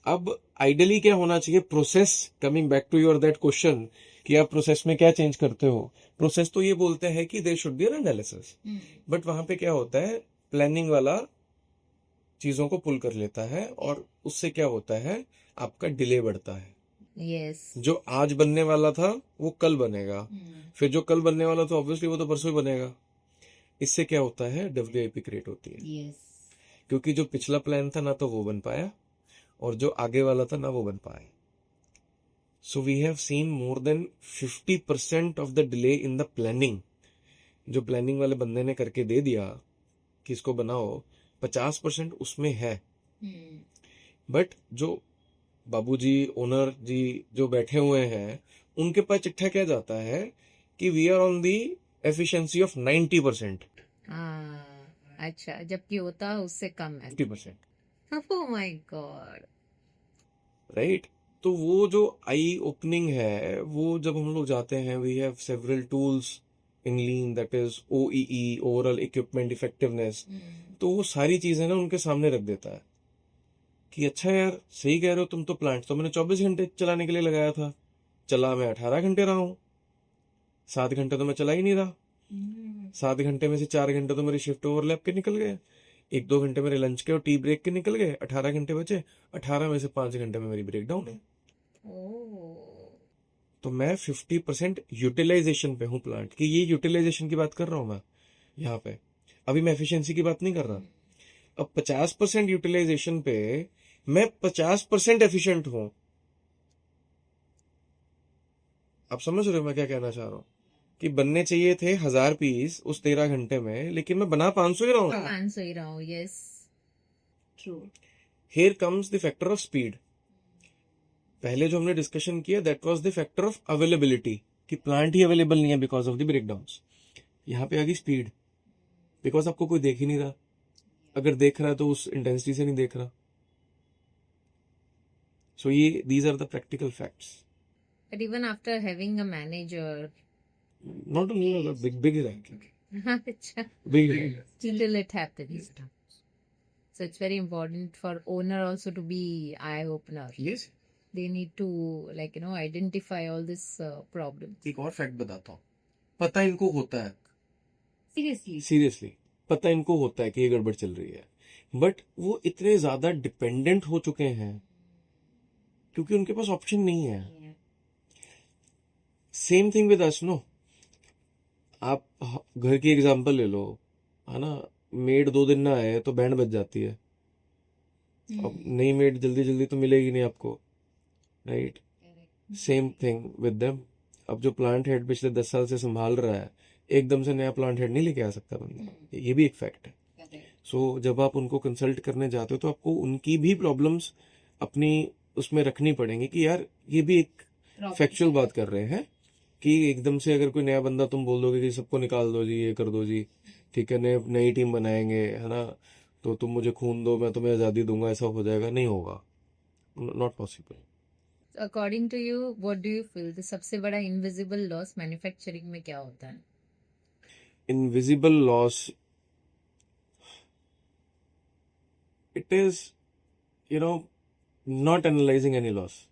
अब आइडियली क्या होना चाहिए, process, coming back to your that question कि आप प्रोसेस में क्या चेंज करते हो। प्रोसेस तो ये बोलते हैं कि there should be an analysis, but वहां पे क्या होता है, प्लानिंग वाला चीजों को पुल कर लेता है और उससे क्या होता है, आपका डिले बढ़ता है। यस, जो आज बनने वाला था वो कल बनेगा, फिर जो कल बनने वाला था ऑब्वियसली वो तो परसों ही बनेगा। इससे क्या होता है, WIP क्रिएट होती है, यस, क्योंकि जो पिछला प्लान था ना तो वो बन पाया और जो आगे वाला था ना वो बन पाया। So we have seen more than 50% of the delay in the planning. जो प्लानिंग वाले बंदे ने करके दे दिया कि इसको बनाओ, 50% उसमें है. बट जो बाबूजी ओनर जी जो बैठे हुए हैं, उनके पास चिट्ठा क्या जाता है कि we are on the efficiency of 90%. अच्छा, जबकि होता उससे कम है. 50%. Oh my god. राइट. तो वो जो आई ओपनिंग है, वो जब हम लोग जाते हैं, we have several tools in lean, that is OEE, overall equipment effectiveness. तो वो सारी चीजें ना उनके सामने रख देता है कि अच्छा यार, सही कह रहे हो तुम, तो प्लांट तो मैंने 24 घंटे चलाने के लिए लगाया था, चला मैं 18 घंटे रहा हूँ. 7 घंटे तो मैं चला ही नहीं रहा. 7 घंटे में से 4 घंटे तो मेरी शिफ्ट ओवरलैप के निकल गए, 1-2 घंटे मेरे लंच के और टी ब्रेक के निकल गए, 18 घंटे बचे. 18 में से 5 घंटे में मेरी ब्रेक डाउन है. तो मैं 50% यूटिलाइजेशन पे हूँ प्लांट की. ये यूटिलाइजेशन की बात कर रहा हूँ मैं यहाँ पे. अभी मैं एफिशिएंसी की बात नहीं कर रहा. अब 50% यूटिलाइजेशन पे मैं 50% एफिशिएंट हूँ. आप समझ रहे हो मैं क्या कहना चाह रहा हूँ? कि बनने चाहिए थे 1000 पीस उस 13 घंटे में, लेकिन मैं बना 500 ही रहा हूँ. 500 ही रहा हूँ. Yes, true. Here comes the factor of speed. पहले जो हमने डिस्कशन किया, that was the factor of availability, कि प्लांट ही अवेलेबल नहीं है बिकॉज ऑफ द ब्रेकडाउन्स. यहाँ पे आ गई स्पीड, बिकॉज आपको कोई देख ही नहीं रहा. अगर देख रहा है तो उस इंटेंसिटी से नहीं देख रहा. सो ये these are the practical facts. But even after having a manager, not only big अच्छा, big. till it happens. So it's very important for owner also to be eye opener. Yes. They need to identify all this problems. एक और fact बताता हूँ. पता इनको होता है, Seriously. Seriously पता इनको होता है कि ये गड़बड़ चल रही है, बट वो इतने ज्यादा डिपेंडेंट हो चुके हैं क्योंकि उनके पास ऑप्शन नहीं है. Same thing with us, no. आप घर की एग्जांपल ले लो, है ना. मेड 2 दिन ना आए तो बैंड बज जाती है. अब नई मेड जल्दी जल्दी तो मिलेगी नहीं आपको, right. Same thing with them. अब जो प्लांट हेड पिछले 10 साल से संभाल रहा है, एकदम से नया प्लांट हेड नहीं लेके आ सकता बंदा. ये भी एक फैक्ट है. सो जब आप उनको कंसल्ट करने जाते हो तो आपको उनकी भी प्रॉब्लम्स अपनी उसमें रखनी पड़ेंगी कि यार ये भी एक फैक्चुअल बात कर रहे हैं कि एकदम से अगर कोई नया बंदा तुम बोल दोगे कि सबको निकाल दो जी, ये कर दो जी, ठीक है, नई टीम बनाएंगे, है ना, तो तुम मुझे खून दो, मैं तुम्हें आज़ादी दूंगा, ऐसा हो जाएगा, नहीं होगा. Not possible. According to you, what do you feel सबसे बड़ा इनविजिबल लॉस मैन्युफैक्चरिंग में क्या होता है? Invisible loss, it is not analysing any loss.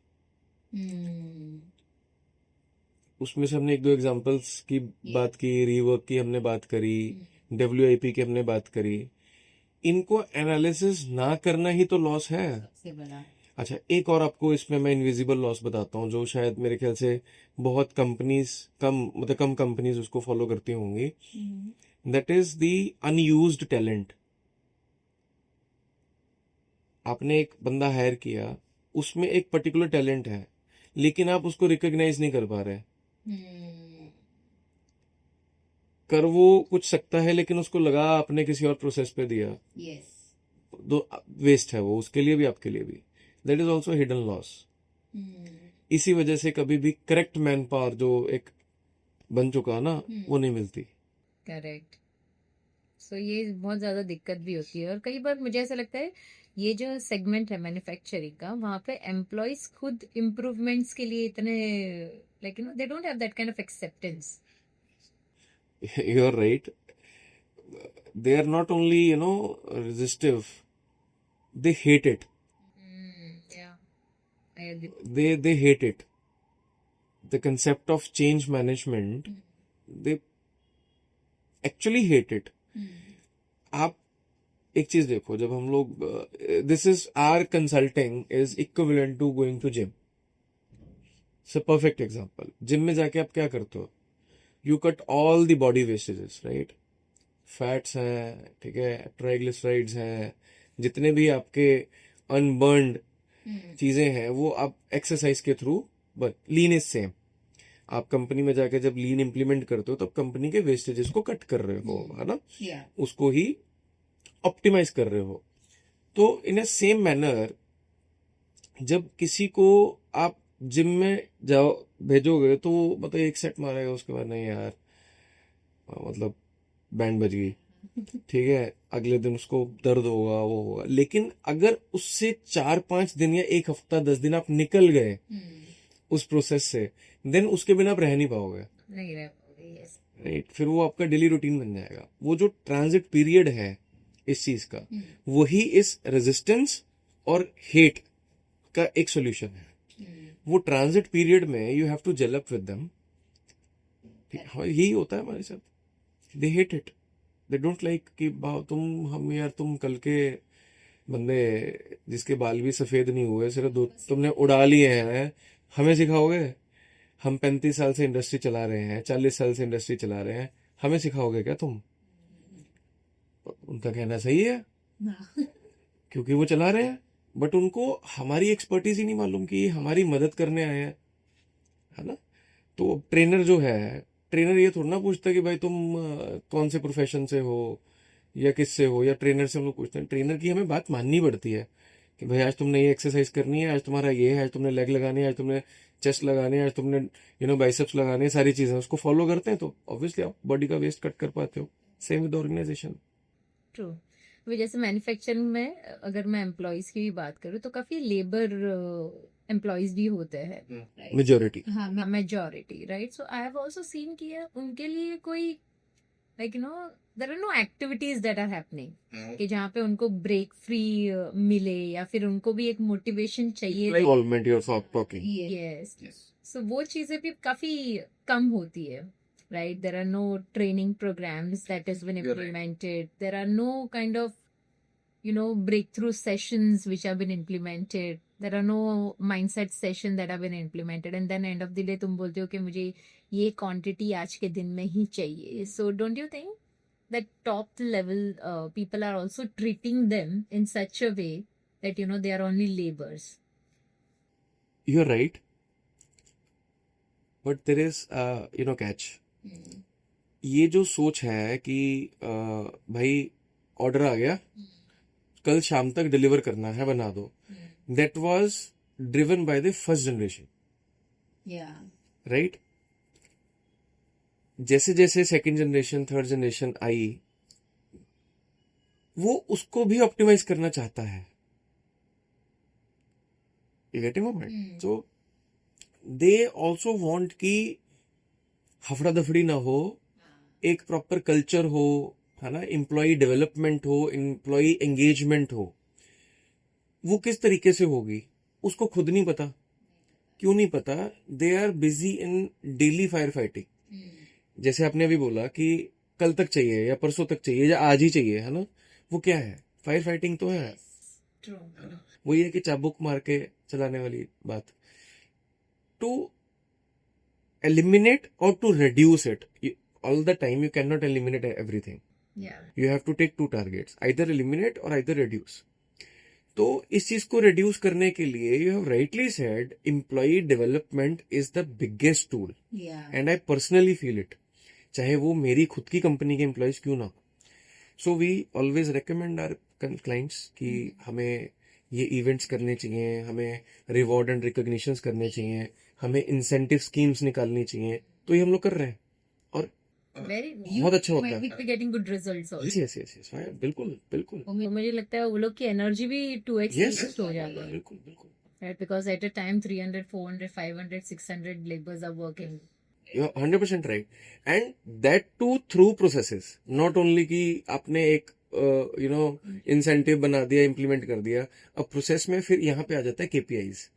उसमें से हमने 1-2 एग्जांपल्स की बात की, रीवर्क की हमने बात करी, WIP की हमने बात करी. इनको एनालिसिस ना करना ही तो लॉस है. सबसे बड़ा. अच्छा, एक और आपको इसमें मैं इनविजिबल लॉस बताता हूँ जो शायद मेरे ख्याल से बहुत कंपनीज कम कंपनीज उसको फॉलो करती होंगी. That is the unused talent. आपने एक बंदा हायर किया, उसमें एक पर्टिकुलर टैलेंट है, लेकिन आप उसको रिकॉग्नाइज नहीं कर पा रहे. कर वो कुछ सकता है, लेकिन उसको लगा आपने किसी और प्रोसेस पे दिया, तो वेस्ट है वो, उसके लिए भी आपके लिए भी. That is also hidden loss. इसी वजह से कभी भी करेक्ट मैन पावर जो एक बन चुका ना, वो नहीं मिलती. करेक्ट. सो ये बहुत ज्यादा दिक्कत भी होती है, और कई बार मुझे ऐसा लगता है ये जो सेगमेंट है मैन्युफैक्चरिंग का, वहां पे एम्प्लॉयज खुद इम्प्रूवमेंट्स के लिए इतने they don't have that kind of acceptance. You are right. They are not only resistive, they hate it. Yeah, I agree. They hate it. The concept of change management, they actually hate it. आप एक चीज देखो, जब हम लोग this is our consulting is equivalent to going to gym. So perfect example. Gym में जाके आप क्या करते हो? You cut all the body wastages, right. Fats हैं, ठीक है, ट्राइग्लिसराइड्स हैं, जितने भी आपके अनबर्न्ड चीजें हैं, वो आप एक्सरसाइज के through but lean is same. आप कंपनी में जाके जब लीन इंप्लीमेंट करते हो तब कंपनी के वेस्टेजेस को कट कर रहे हो, है ना, उसको ही ऑप्टिमाइज कर रहे हो। तो इन ए सेम मैनर जब किसी को आप जिम में जाओ भेजोगे तो मतलब एक सेट मारेगा, उसके बाद नहीं यार मतलब बैंड बज गई, ठीक है, अगले दिन उसको दर्द होगा, वो होगा। लेकिन अगर उससे 4-5 दिन या एक हफ्ता 10 दिन आप निकल गए उस प्रोसेस से, देन उसके बिना आप रह नहीं पाओगे, नहीं रह पाओगे, yes. राइट। फिर वो आपका डेली रूटीन बन जाएगा। वो जो ट्रांजिट पीरियड है इस चीज का, वही इस रेजिस्टेंस और हेट का एक सॉल्यूशन है। वो ट्रांजिट पीरियड में you have to gel up with them. यही होता है हमारे साथ, they hate it, they don't like कि हम यार तुम कल के बंदे जिसके बाल भी सफेद नहीं हुए, सिर्फ दो तुमने उड़ा लिए हैं, हमें सिखाओगे? हम 35 साल से इंडस्ट्री चला रहे हैं, 40 साल से इंडस्ट्री चला रहे हैं, हमें सिखाओगे क्या तुम? उनका कहना सही है क्योंकि वो चला रहे हैं, बट उनको हमारी एक्सपर्टीज ही नहीं मालूम कि ये हमारी मदद करने आए हैं, है ना। तो ट्रेनर जो है, ट्रेनर ये थोड़ा ना पूछता कि भाई तुम कौन से प्रोफेशन से हो या किससे हो, या ट्रेनर से हम लोग पूछते हैं। ट्रेनर की हमें बात माननी पड़ती है कि भाई आज तुमने ये एक्सरसाइज करनी है, आज तुम्हारा ये है, आज तुमने लेग लगानी है, आज तुमने चेस्ट लगानी है, आज तुमने बाइसेप्स लगाने हैं, सारी चीजें उसको फॉलो करते हैं तो ऑब्वियसली आप बॉडी का वेस्ट कट कर पाते हो। Same with organization. ट्रू। अभी जैसे मैन्युफैक्चरिंग में अगर मैं एम्प्लॉयज की भी बात करूँ तो काफी लेबर एम्प्लॉयज भी होते हैं, मेजोरिटी, हाँ majority, right. So I have also seen कि उनके लिए कोई like there are no activities that are happening कि जहाँ पे उनको ब्रेक फ्री मिले, या फिर उनको भी एक मोटिवेशन चाहिए। Involvement you are talking, yes, so वो चीजें भी काफी कम होती है, right? There are no training programs that has been implemented. There are no kind of breakthrough sessions which have been implemented. There are no mindset session that have been implemented. And then end of the day तुम बोलते हो कि मुझे ये quantity आज के दिन में ही चाहिए. So don't you think that top level people are also treating them in such a way that they are only laborers? you're right, but there is catch. ये जो सोच है कि भाई ऑर्डर आ गया, कल शाम तक डिलीवर करना है, बना दो, that was driven by the first generation, right. जैसे जैसे सेकंड जनरेशन, थर्ड जनरेशन आई, वो उसको भी ऑप्टिमाइज करना चाहता है, you getting my point. So they also want कि हफड़ा दफड़ी ना हो, एक प्रॉपर कल्चर हो, है ना, एम्प्लॉय डेवलपमेंट हो, एम्प्लॉय एंगेजमेंट हो। वो किस तरीके से होगी उसको खुद नहीं पता। क्यों नहीं पता? They are busy in daily fire fighting. जैसे आपने अभी बोला कि कल तक चाहिए या परसों तक चाहिए या आज ही चाहिए, है ना, वो क्या है? फायर फाइटिंग तो है। वो ये कि चाबुक मार के चलाने वाली बात। To eliminate or to reduce it, all the time you cannot eliminate everything. You have to take two targets, either eliminate or either reduce. तो इस चीज को reduce करने के लिए you have rightly said employee development is the biggest tool, and I personally feel it, चाहे वो मेरी खुद की कंपनी के एम्प्लॉयज क्यों ना। So we always recommend our clients कि हमें ये इवेंट्स करने चाहिए, हमें रिवॉर्ड एंड रिकॉग्निशंस करने चाहिए, हमें इंसेंटिव स्कीम्स निकालनी चाहिए। तो ये हम लोग कर रहे हैं और बहुत अच्छा होता है, getting good results also. Yes yes yes, बिल्कुल बिल्कुल। मुझे लगता है वो लोग की एनर्जी भी 2x बूस्ट हो जाती है, बिल्कुल बिल्कुल, right, because at a time 300 400 500 600 labours are working. You are 100% right, and that too through processes, not only कि आपने एक इंसेंटिव बना दिया, इम्प्लीमेंट कर दिया। अब प्रोसेस में फिर यहाँ पे आ जाता है केपीआईज।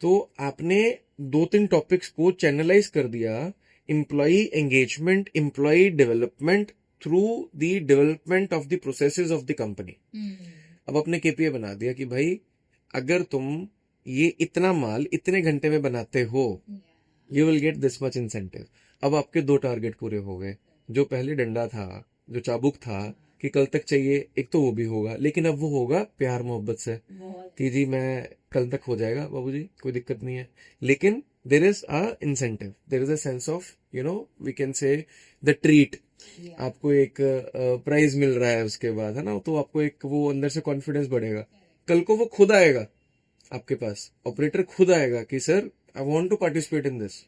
तो आपने 2-3 टॉपिक्स को चैनलाइज कर दिया, employ engagement, employ development through the development of the processes of the company. अब आपने केपीआई बना दिया कि भाई अगर तुम ये इतना माल इतने घंटे में बनाते हो, you will get this much incentive. अब आपके 2 टारगेट पूरे हो गए। जो पहले डंडा था, जो चाबुक था कि कल तक चाहिए, एक तो वो भी होगा, लेकिन अब वो होगा प्यार मोहब्बत से कि जी मैं कल तक हो जाएगा बाबूजी, कोई दिक्कत नहीं है। लेकिन there is a incentive, there is a sense of we can say the treat. आपको एक प्राइज मिल रहा है उसके बाद, है ना, तो आपको एक वो अंदर से कॉन्फिडेंस बढ़ेगा। कल को वो खुद आएगा आपके पास, ऑपरेटर खुद आएगा कि sir I want to participate in this,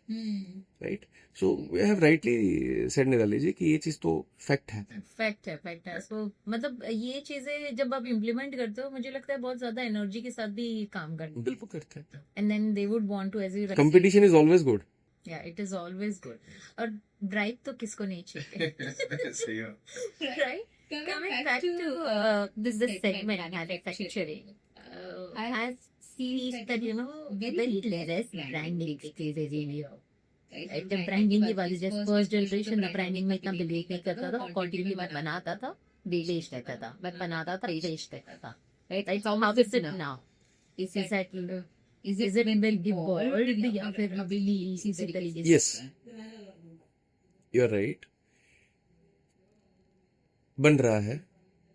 right. So we have rightly said Nirali ji कि ये चीज तो फैक्ट है। फैक्ट है। सो मतलब ये चीजें जब आप इम्प्लीमेंट करते हो, मुझे लगता है बहुत ज्यादा एनर्जी के साथ भी काम करते बिल्कुल करते हैं। हैं। And then they would want to, as you competition is always good. या इट इज ऑलवेज गुड। और ड्राइव तो किसको नहीं चाहिए, सही है। right? Coming back to this segment, manufacturing. I have seen that very less branding stages in Europe. Right? जब branding की बात, जैसे फर्स्ट जनरेशन ना ब्रांडिंग में इतना बिलीव नहीं करता था, क्वांटिटी की बात बनाता था, रिलेश रहता था, बट बनाता था, रिलेश रहता था, right. How is it now? Is it well devolved या फिर अभी इसी से तरीके से? यस, यू आर राइट, बन रहा है,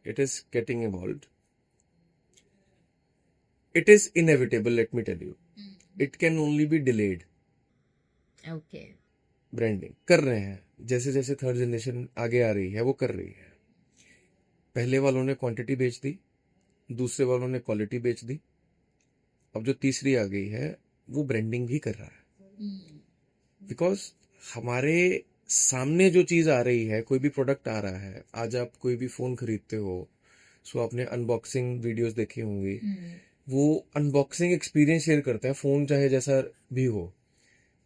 it is getting evolved, it is inevitable, let me tell you, it can only be delayed. Okay, branding कर रहे हैं, जैसे जैसे थर्ड जनरेशन आगे आ रही है वो कर रही है। पहले वालों ने क्वांटिटी बेच दी, दूसरे वालों ने क्वालिटी बेच दी, अब जो तीसरी आ गई है वो ब्रांडिंग भी कर रहा है। बिकॉज हमारे सामने जो चीज आ रही है, कोई भी प्रोडक्ट आ रहा है, आज आप कोई भी फोन खरीदते हो, सो आपने अनबॉक्सिंग वीडियोस देखी होंगी, वो अनबॉक्सिंग एक्सपीरियंस शेयर करते हैं, फोन चाहे जैसा भी हो,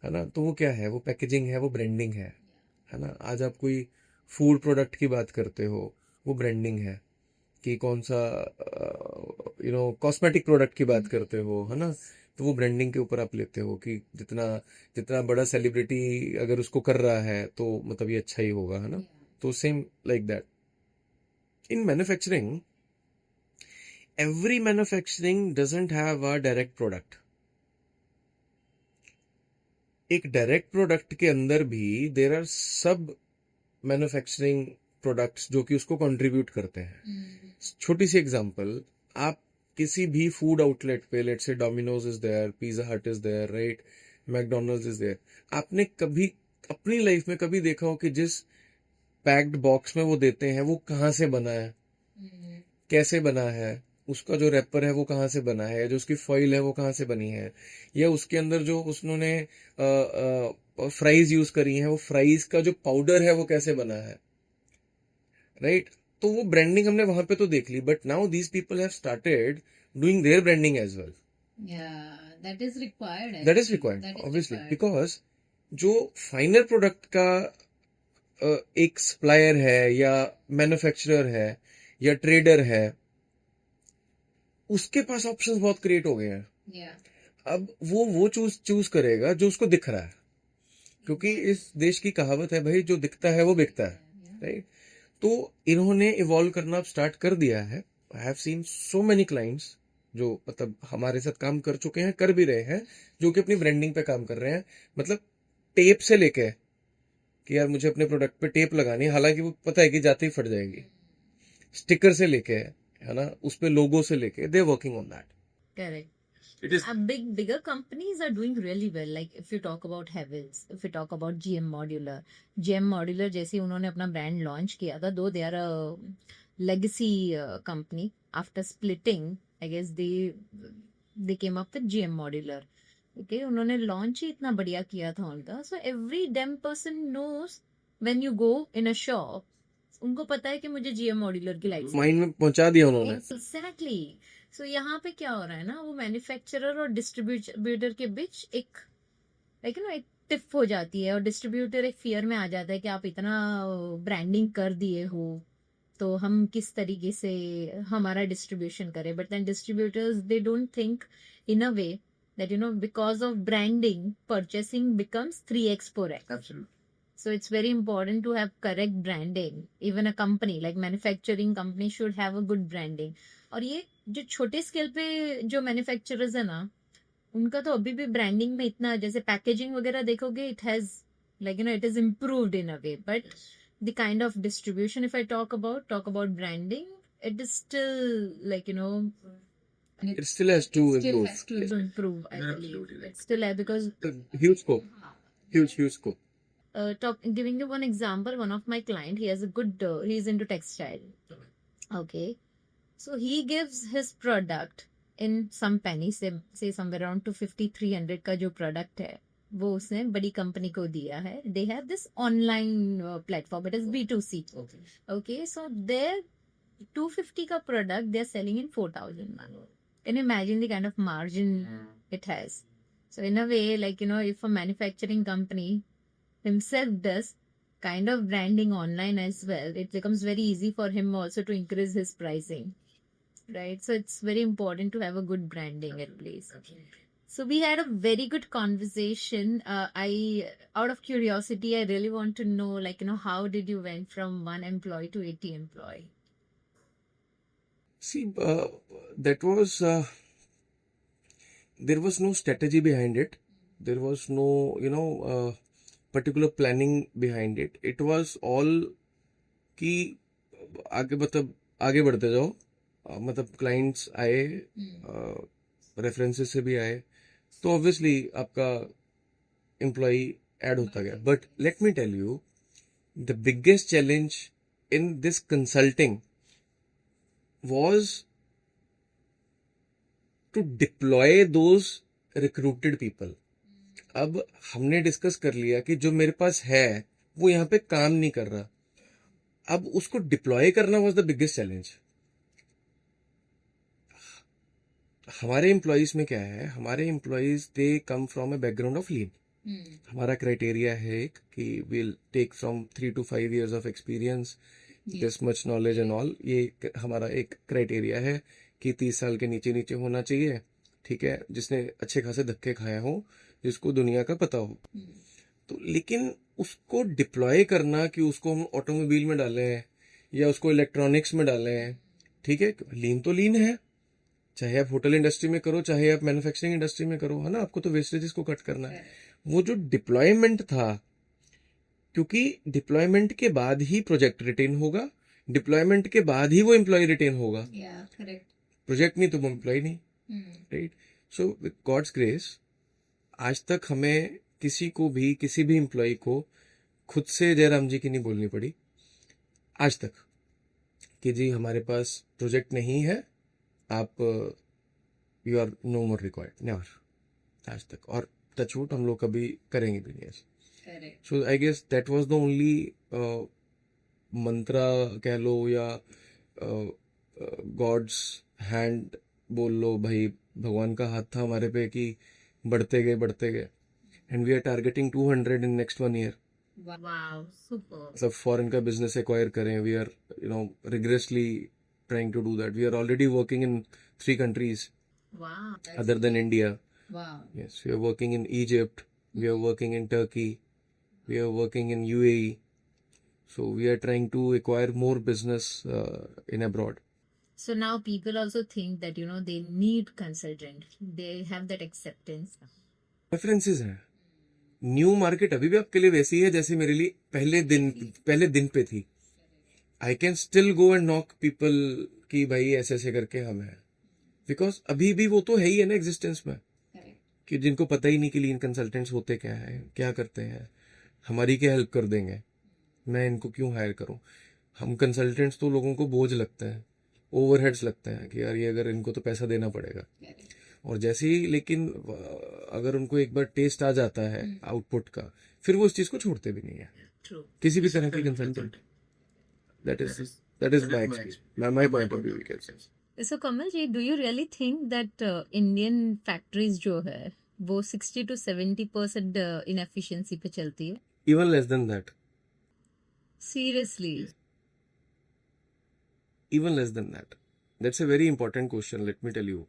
है ना। तो वो क्या है, वो पैकेजिंग है, वो ब्रांडिंग है ना। आज आप कोई फूड प्रोडक्ट की बात करते हो, वो ब्रांडिंग है। कि कौन सा कॉस्मेटिक प्रोडक्ट की बात करते हो, है ना, तो वो ब्रांडिंग के ऊपर आप लेते हो कि जितना जितना बड़ा सेलिब्रिटी अगर उसको कर रहा है तो मतलब ये अच्छा ही होगा, है ना। तो same like that in manufacturing, every manufacturing doesn't have a direct product. एक डायरेक्ट प्रोडक्ट के अंदर भी देर आर सब मैन्युफैक्चरिंग प्रोडक्ट्स जो कि उसको कंट्रीब्यूट करते हैं। छोटी सी एग्जांपल, आप किसी भी फूड आउटलेट पे, let say Domino's is there, pizza hut is there, right, McDonald's is there, आपने कभी अपनी लाइफ में कभी देखा हो कि जिस पैक्ड बॉक्स में वो देते हैं वो कहाँ से बना है, कैसे बना है, उसका जो रैपर है वो कहाँ से बना है, जो उसकी फॉइल है वो कहाँ से बनी है, या उसके अंदर जो उन्होंने फ्राइज यूज करी है, वो फ्राइज का जो पाउडर है वो कैसे बना है, राइट। तो वो ब्रांडिंग हमने वहां पे तो देख ली, but now these people have started doing their branding as well. That is required, that is required obviously, because जो फाइनल प्रोडक्ट का एक सप्लायर है या मैन्युफैक्चरर है या ट्रेडर है, उसके पास ऑप्शंस बहुत क्रिएट हो गए हैं। अब वो चूज करेगा जो उसको दिख रहा है, क्योंकि इस देश की कहावत है भाई, जो दिखता है वो बिकता है, राइट। तो इन्होंने इवॉल्व करना स्टार्ट कर दिया है। I have scene so many clients जो मतलब हमारे साथ काम कर चुके हैं, कर भी रहे हैं, जो कि अपनी ब्रांडिंग पे काम कर रहे हैं। मतलब टेप से लेके कि यार मुझे अपने प्रोडक्ट पे टेप लगानी है, हालांकि वो पता है कि जाते ही फट जाएगी, स्टिकर से लेके, है ना, उस पे लोगो से लेके, they working on that. Correct. It is Bigger companies are doing really well. Like if you talk about Havells, if you talk about GM Modular जैसे उन्होंने अपना ब्रांड लॉन्च किया था, though they are a legacy company. After splitting, I guess they came up with GM Modular. Okay, उन्होंने launch ही इतना बढ़िया किया था उनका. So every damn person knows when you go in a shop, उनको पता है कि मुझे GM Modular की लाइट्स माइंड में पहुंचा दिया उन्होंने। एग्जैक्टली। सो यहाँ पे क्या हो रहा है ना, वो मैन्युफैक्चरर और डिस्ट्रीब्यूटर के बीच एक एक टिफ हो जाती है, और डिस्ट्रीब्यूटर एक फियर में आ जाता है कि आप इतना ब्रांडिंग कर दिए हो तो हम किस तरीके से हमारा डिस्ट्रीब्यूशन करें। But then distributors they don't think in a way that because of branding purchasing becomes 3x 4x. So it's very important to have correct branding. Even a company like manufacturing company should have a good branding. और ये जो छोटे scale पे जो manufacturers है ना, उनका तो अभी भी ब्रांडिंग में इतना, जैसे पैकेजिंग वगैरह देखोगे, it has it is improved in a way, but the kind of distribution, if I talk about branding, it is still like, It still has to still improve. has to improve, I believe. Absolutely right. It's still because Huge scope. Huge scope. giving you one example, one of my client, he has a good, he's into textile. Okay. So he gives his product in some penny, say somewhere around 250-300 का जो product है, वो उसने बड़ी company को दिया है. They have this online platform. It is B2C. Okay. So their 250 का product they are selling in 4,000. Can you imagine the kind of margin it has? So in a way, like, if a manufacturing company himself does kind of branding online as well, it becomes very easy for him also to increase his pricing, right? So it's very important to have a good branding at place. So we had a very good conversation. Out of curiosity, I really want to know, like, how did you went from 1 employee to 80 employee? See, that was there was no strategy behind it. There was no, particular planning behind it. It was all कि आगे बढ़ते जाओ. मतलब clients आए, references से भी आए, तो ऑब्वियसली आपका एम्प्लॉय ऐड होता गया. But let me tell you, the biggest challenge in this consulting was to deploy those recruited people. अब हमने डिस्कस कर लिया कि जो मेरे पास है वो यहाँ पे काम नहीं कर रहा. अब उसको डिप्लॉय करना वाज द बिगेस्ट चैलेंज. हमारे एम्प्लॉयज में क्या है, हमारे employees they come from a background of lean. हमारा क्राइटेरिया है एक कि will take from 3 to 5 years of experience, this much knowledge and all. ये हमारा एक क्राइटेरिया है कि 30 साल के नीचे होना चाहिए. ठीक है, जिसने अच्छे खासे धक्के खाए हो, जिसको दुनिया का पता हो. तो लेकिन उसको डिप्लॉय करना कि उसको हम ऑटोमोबाइल में डालें हैं या उसको इलेक्ट्रॉनिक्स में डालें हैं, ठीक है, लीन तो लीन है. चाहे आप होटल इंडस्ट्री में करो, चाहे आप मैन्युफैक्चरिंग इंडस्ट्री में करो, है ना, आपको तो वेस्टेजेस को कट करना है. वो जो डिप्लॉयमेंट था, क्योंकि डिप्लॉयमेंट के बाद ही प्रोजेक्ट रिटेन होगा, डिप्लॉयमेंट के बाद ही वो एम्प्लॉय रिटेन होगा. प्रोजेक्ट नहीं तो वो एम्प्लॉय नहीं, right. So with God's grace आज तक हमें किसी भी एम्प्लॉय को खुद से जयराम जी की नहीं बोलनी पड़ी आज तक कि जी हमारे पास प्रोजेक्ट नहीं है, आप you are no more required. Never आज तक. और टचवुड हम लोग कभी करेंगे भी नहीं ऐसे. So I guess that was the only मंत्रा कह लो या गॉड्स हैंड बोल लो भाई, भगवान का हाथ था हमारे पे कि बढ़ते गए. And we are targeting 200 in next 1 year. Wow, super. सब फॉरेन का बिजनेस एक्वायर करें. We are rigorously trying to do that. We are already working in 3 countries Wow. other than India. Wow. Yes, we are working in Egypt, we are working in Turkey, we are working in UAE. So we are trying to acquire more business in abroad. So now people also think that, they need consultant. They have that acceptance. Preferences हैं. New market अभी भी आपके लिए वैसी है जैसे मेरे लिए पहले दिन पे थी. I can still go and knock people कि भाई ऐसे करके हम हैं, बिकॉज अभी भी वो तो है ही है ना एग्जिस्टेंस में, कि जिनको पता ही नहीं कि लीन कंसल्टेंट्स होते क्या है, क्या करते हैं, हमारी क्या हेल्प कर देंगे, मैं इनको क्यों हायर करूं. हम कंसल्टेंट्स तो लोगों को बोझ लगते हैं, ओवरहेड्स लगते हैं कि यार ये अगर इनको तो पैसा देना पड़ेगा. और जैसे ही लेकिन अगर उनको एक बार टेस्ट आ जाता है आउटपुट का, फिर वो उस चीज को छोड़ते भी नहीं है. किसी भी तरह की consultant. That is my point of view. So Kamal ji, do you really think that Indian factories जो है वो 60 to 70% inefficiency पे चलती है? Even less than that. Seriously? Even less than that. That's a very important question, let me tell you.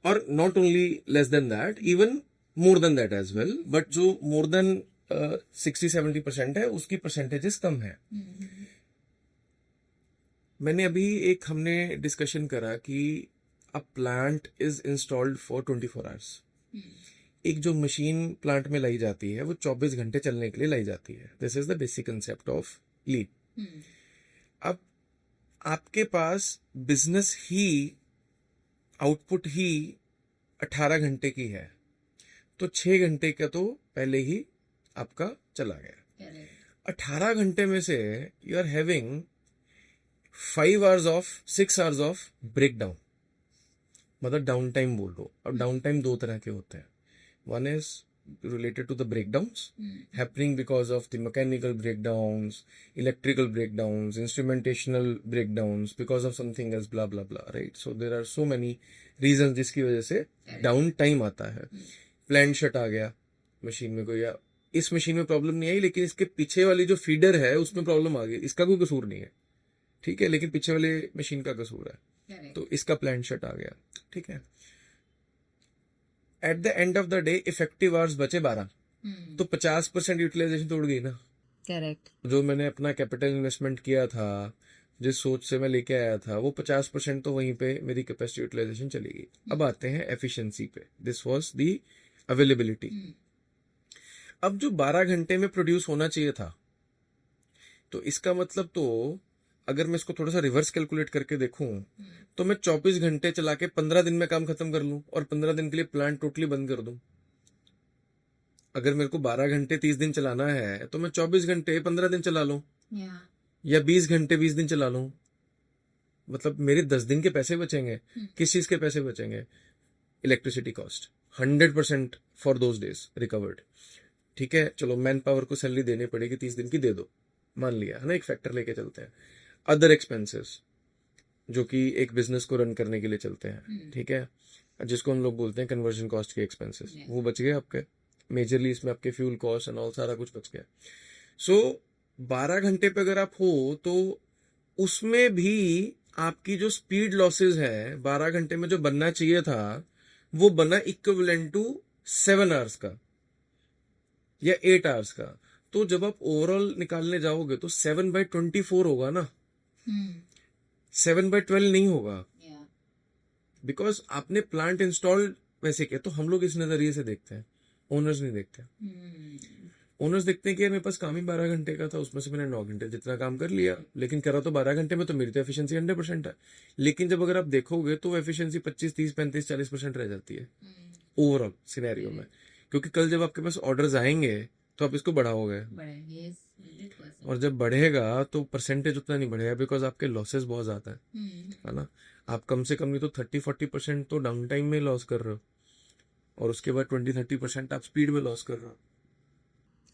Or not only less than that, even more than that as well. But जो more than 60-70% है, उसकी percentages कम है. मैंने अभी हमने discussion करा कि a plant is installed for 24 hours. एक जो मशीन प्लांट में लाई जाती है वो 24 घंटे चलने के लिए लाई जाती है. This is the basic concept of lean. अब आपके पास बिजनेस ही आउटपुट ही 18 घंटे की है, तो 6 घंटे का तो पहले ही आपका चला गया. 18 घंटे में से you are having 6 hours of break down, मतलब डाउन टाइम बोल लो. अब डाउन टाइम दो तरह के होते हैं. One is related to the breakdowns happening because of the mechanical breakdowns, electrical breakdowns, instrumentational breakdowns, because of something else, blah blah blah, right? So there are so many reasons जिसकी वजह से down time आता है. Plant shut आ गया machine में कोई, या इस मशीन में प्रॉब्लम नहीं आई लेकिन इसके पीछे वाली जो फीडर है उसमें प्रॉब्लम आ गई, इसका कोई कसूर नहीं है, ठीक है, लेकिन पीछे वाले मशीन का कसूर है, तो इसका प्लांट शट आ गया, ठीक है. At the end of the day effective hours बचे 12, तो 50% यूटिलाइजेशन तो उड़ गई ना. करेक्ट. जो मैंने अपना कैपिटल इन्वेस्टमेंट किया था, जिस सोच से मैं लेके आया था, वो 50% तो वहीं पे मेरी कैपेसिटी यूटिलाइजेशन चली गई. अब आते हैं एफिशिएंसी पे. This was the availability. अब जो 12 घंटे में प्रोड्यूस होना चाहिए था, तो इसका मतलब तो अगर मैं इसको थोड़ा सा रिवर्स कैलकुलेट करके देखूं तो मैं 24 घंटे चला के 15 दिन में काम खत्म कर लूं और 15 दिन के लिए प्लांट टोटली बंद कर दूं. अगर मेरे को 12 घंटे 30 दिन चलाना है तो मैं 24 घंटे 15 दिन चला लूं, या 20 घंटे 20 दिन चला लूं. मतलब मेरे 10 दिन के पैसे बचेंगे. किस चीज के पैसे बचेंगे? Electricity cost 100% for those days recovered. ठीक है, चलो मैन पावर को सैलरी देनी पड़ेगी 30 दिन की, दे दो, मान लिया है ना, एक फैक्टर लेके चलते हैं. अदर एक्सपेंसेस जो कि एक बिजनेस को रन करने के लिए चलते हैं, ठीक है, जिसको हम लोग बोलते हैं कन्वर्जन कॉस्ट के एक्सपेंसेस, वो बच गए आपके. मेजरली इसमें आपके फ्यूल कॉस्ट एंड ऑल सारा कुछ बच गया. सो 12 घंटे पे अगर आप हो तो उसमें भी आपकी जो स्पीड लॉसेस है 12 घंटे में जो बनना चाहिए था वो बना इक्विवेलेंट टू 7 आवर्स का या 8 आवर्स का. तो जब आप ओवरऑल निकालने जाओगे तो 7/24 होगा ना, 7/12 नहीं होगा, बिकॉज आपने प्लांट इंस्टॉल वैसे किया. तो हम लोग इस नजरिए से देखते हैं, ओनर्स नहीं देखते. ओनर्स देखते हैं कि यार मेरे पास काम ही 12 घंटे का था, उसमें से मैंने 9 घंटे जितना काम कर लिया, लेकिन करा तो 12 घंटे में, तो मेरी तो एफिशिएंसी 100% है. लेकिन जब अगर आप देखोगे तो एफिशिएंसी 25, 30, 35, 40% रह जाती है ओवरऑल सिनेरियो में. क्योंकि कल जब आपके पास ऑर्डर्स आएंगे तो आप इसको बढ़ाओगे, और जब बढ़ेगा तो परसेंटेज उतना नहीं बढ़ेगा, बिकॉज आपके लॉसेस बहुत ज्यादा है ना. आप कम से कम नहीं तो 30-40% तो डाउन टाइम में लॉस कर रहे हो, और उसके बाद 20-30% आप स्पीड में लॉस कर रहे हो.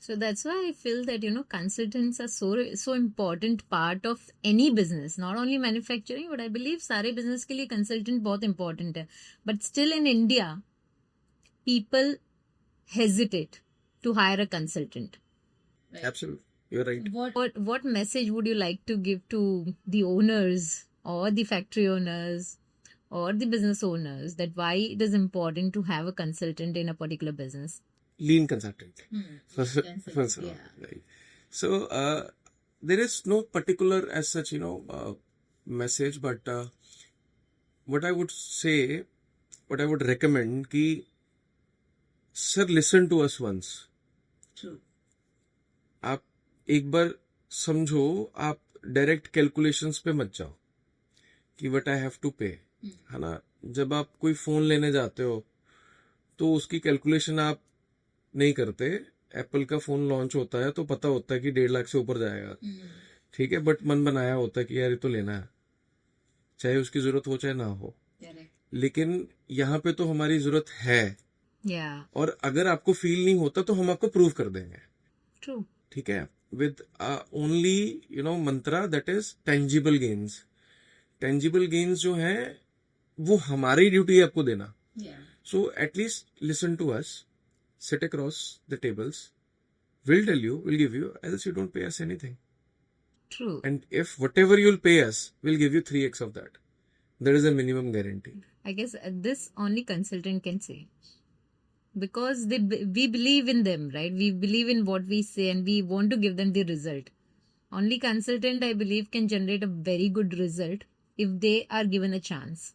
So that's why I feel that, consultants are so important part of any business, not only manufacturing, but I believe सारे business के लिए consultant बहुत important है. But still in India, people hesitate to hire a consultant. Absolutely, you're right. What message would you like to give to the owners or the factory owners or the business owners that why it is important to have a consultant in a particular business? Lean consultant. First of all, right. So there is no particular as such, message, but what I would say, what I would recommend, कि sir, listen to us once. True. आप एक बार समझो, आप direct calculations पे मत जाओ कि what I have to पे, है ना. जब आप कोई फोन लेने जाते हो तो उसकी कैलकुलेशन आप नहीं करते. एप्पल का फोन लॉन्च होता है तो पता होता है कि 1.5 लाख से ऊपर जाएगा, ठीक है, बट मन बनाया होता है कि यार ये तो लेना है, चाहे उसकी जरूरत हो चाहे ना हो. लेकिन यहाँ पे तो हमारी जरूरत है, और अगर आपको फील नहीं होता तो हम आपको प्रूव कर देंगे. True. ठीक है, with only mantra that is tangible gains. Tangible gains जो है वो हमारी ड्यूटी है आपको देना. So at least listen to us, sit across the tables, we'll tell you, we'll give you, else you don't pay us anything. True. And if whatever you'll pay us, we'll give you 3x of that. That is a minimum guarantee. I guess this only consultant can say, because we believe in them, right? We believe in what we say and we want to give them the result. Only consultant, I believe, can generate a very good result if they are given a chance.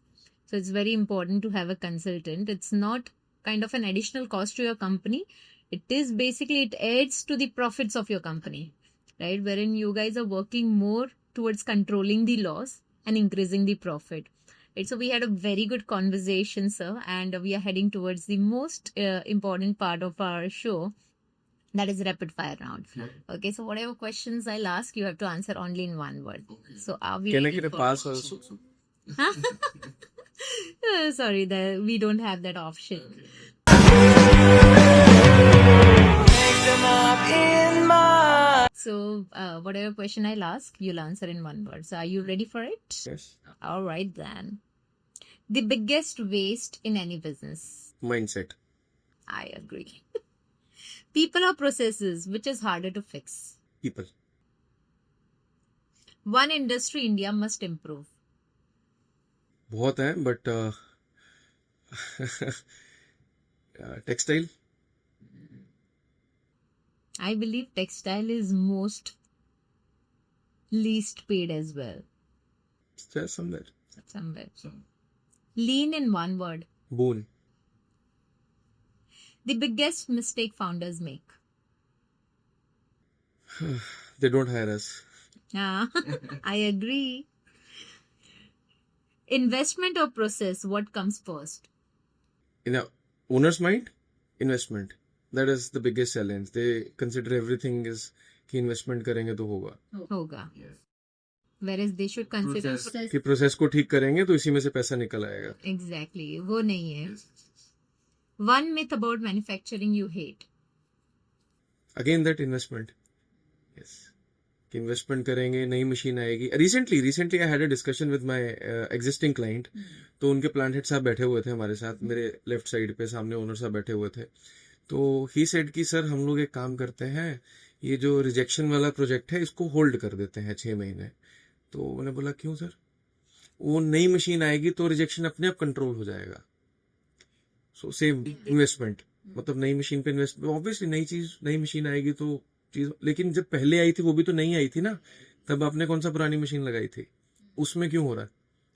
So it's very important to have a consultant. It's not kind of an additional cost to your company. It is basically, it adds to the profits of your company, right? Wherein you guys are working more towards controlling the loss and increasing the profit. Right, so we had a very good conversation, sir, and we are heading towards the most important part of our show, that is rapid fire round. Okay, so whatever questions I'll ask, you have to answer only in one word. So are we Can I ready get a for- pass also? Sorry, we don't have that option. Make them up in my So whatever question I'll ask, you'll answer in one word. So are you ready for it? Yes. All right then. The biggest waste in any business. Mindset. I agree. People or processes, which is harder to fix? People. One industry India must improve. बहुत है but textile. I believe textile is most least paid as well. There's somewhere. Somewhere. Lean in one word. Boon. The biggest mistake founders make. They don't hire us. Ah, I agree. Investment or process, what comes first? In a owner's mind, investment. That is the biggest challenge. They consider everything is कि investment करेंगे तो होगा. Hoga. Whereas they should consider process. कि process को ठीक करेंगे तो इसी में से पैसा निकल आएगा. Exactly. वो नहीं है. One myth about manufacturing you hate. Again that investment. Yes. कि इन्वेस्टमेंट करेंगे, नई मशीन आएगी. Recently I had a discussion with my existing client. तो उनके प्लांट हेड साहब बैठे हुए थे हमारे साथ, मेरे लेफ्ट साइड पे सामने ओनर साहब बैठे हुए थे. तो ही सेड कि सर हम लोग एक काम करते हैं, ये जो रिजेक्शन वाला प्रोजेक्ट है इसको होल्ड कर देते हैं 6 महीने. तो मैंने बोला क्यों सर? वो नई मशीन आएगी तो रिजेक्शन अपने आप कंट्रोल हो जाएगा. सो सेम इन्वेस्टमेंट, मतलब नई मशीन पे इन्वेस्ट, ऑब्वियसली नई चीज, नई मशीन आएगी तो चीज, लेकिन जब पहले आई थी वो भी तो नई आई थी ना, तब आपने कौन सा पुरानी मशीन लगाई थी, उसमें क्यों हो रहा है,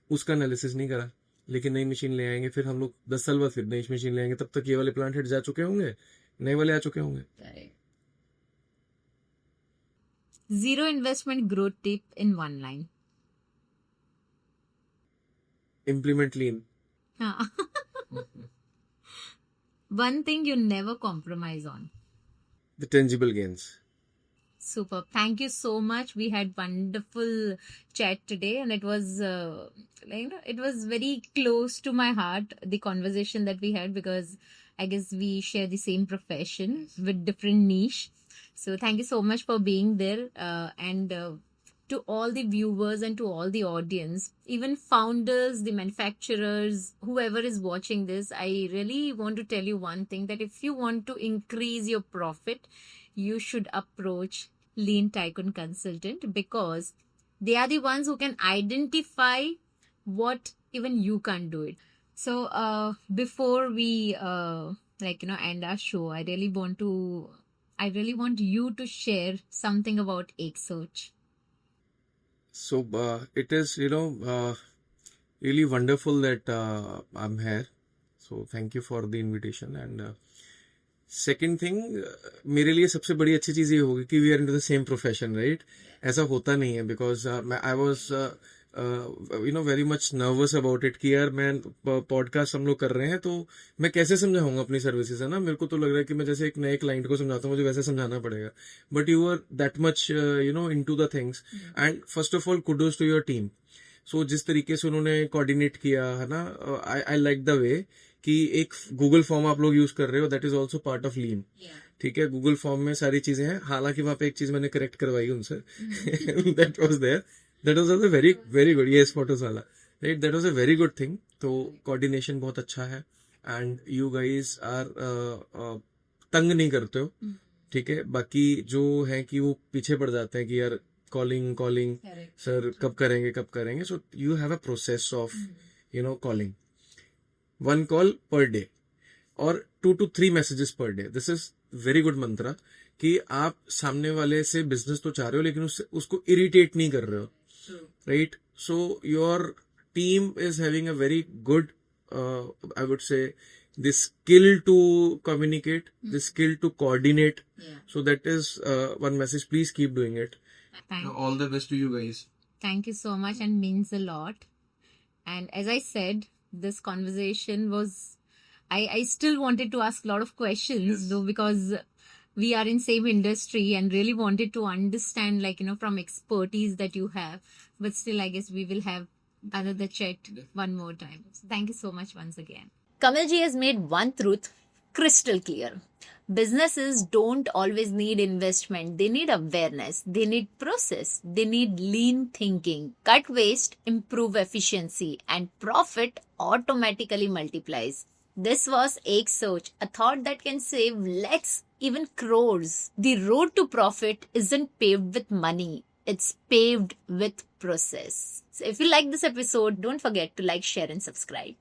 उसका एनालिसिस नहीं करा. लेकिन नई मशीन ले आएंगे, फिर हम लोग 10 साल बाद फिर नई मशीन ले आएंगे, तब तक ये वाले प्लांट हेड जा चुके होंगे, नए वाले आ चुके होंगे. Zero investment growth tip in one line. Implement lean. One thing you never compromise on. The tangible gains. Super. Thank you so much. We had wonderful chat today, and it was it was very close to my heart, the conversation that we had, because I guess we share the same profession with different niche. So thank you so much for being there, and to all the viewers and to all the audience, even founders, the manufacturers, whoever is watching this, I really want to tell you one thing, that if you want to increase your profit, you should approach Lean Tycoon Consultant, because they are the ones who can identify what even you can't do it. So before we end our show, I really want you to share something about EkSoch. So it is, really wonderful that I'm here. So thank you for the invitation. And second thing, मेरे लिए सबसे बड़ी अच्छी चीज़ ये होगी कि we are into the same profession, right? ऐसा होता नहीं है, because I was very much nervous about it कि यार मैं पॉडकास्ट हम लोग कर रहे हैं तो मैं कैसे समझाऊंगा अपनी सर्विसेज, है ना. मेरे को तो लग रहा है कि मैं जैसे एक नए क्लाइंट को समझाता हूँ, मुझे वैसे समझाना पड़ेगा. But you are that much into the things, and first of all kudos to your team. So जिस तरीके से उन्होंने कोऑर्डिनेट किया है ना, आई लाइक द वे कि एक गूगल फॉर्म आप लोग यूज कर रहे हो, that is also part of lean. ठीक है, गूगल फॉर्म में सारी चीजें हैं. हालांकि वहां पे एक चीज मैंने करेक्ट करवाई उनसे, that was there. That was also very, very good. Yes, photos वाला. Right, that was a very good thing. तो coordination बहुत अच्छा है. And you guys are तंग नहीं करते हो. ठीक है, बाकी जो है कि वो पीछे पड़ जाते हैं कि यार calling, सर कब करेंगे. So you have a process of, calling. 1 call per day और 2 to 3 messages per day. This is very good mantra कि आप सामने वाले से बिजनेस तो चाह रहे हो, लेकिन उसको इरिटेट नहीं कर रहे हो. Right? So your team is having a very good, I would say, the skill to communicate, the skill to coordinate. Yeah. So that is one message. Please keep doing it. Thank All the best to you guys. Thank you so much and means a lot. And as I said, this conversation was, I still wanted to ask a lot of questions though, because we are in same industry and really wanted to understand, like, from expertise that you have. But still, I guess we will have another chat one more time. So thank you so much once again. Kamalji has made one truth crystal clear. Businesses don't always need investment. They need awareness. They need process. They need lean thinking. Cut waste, improve efficiency, and profit automatically multiplies. This was Ek Soch, a thought that can save lakhs, even crores. The road to profit isn't paved with money. It's paved with process. So if you like this episode, don't forget to like, share, and subscribe.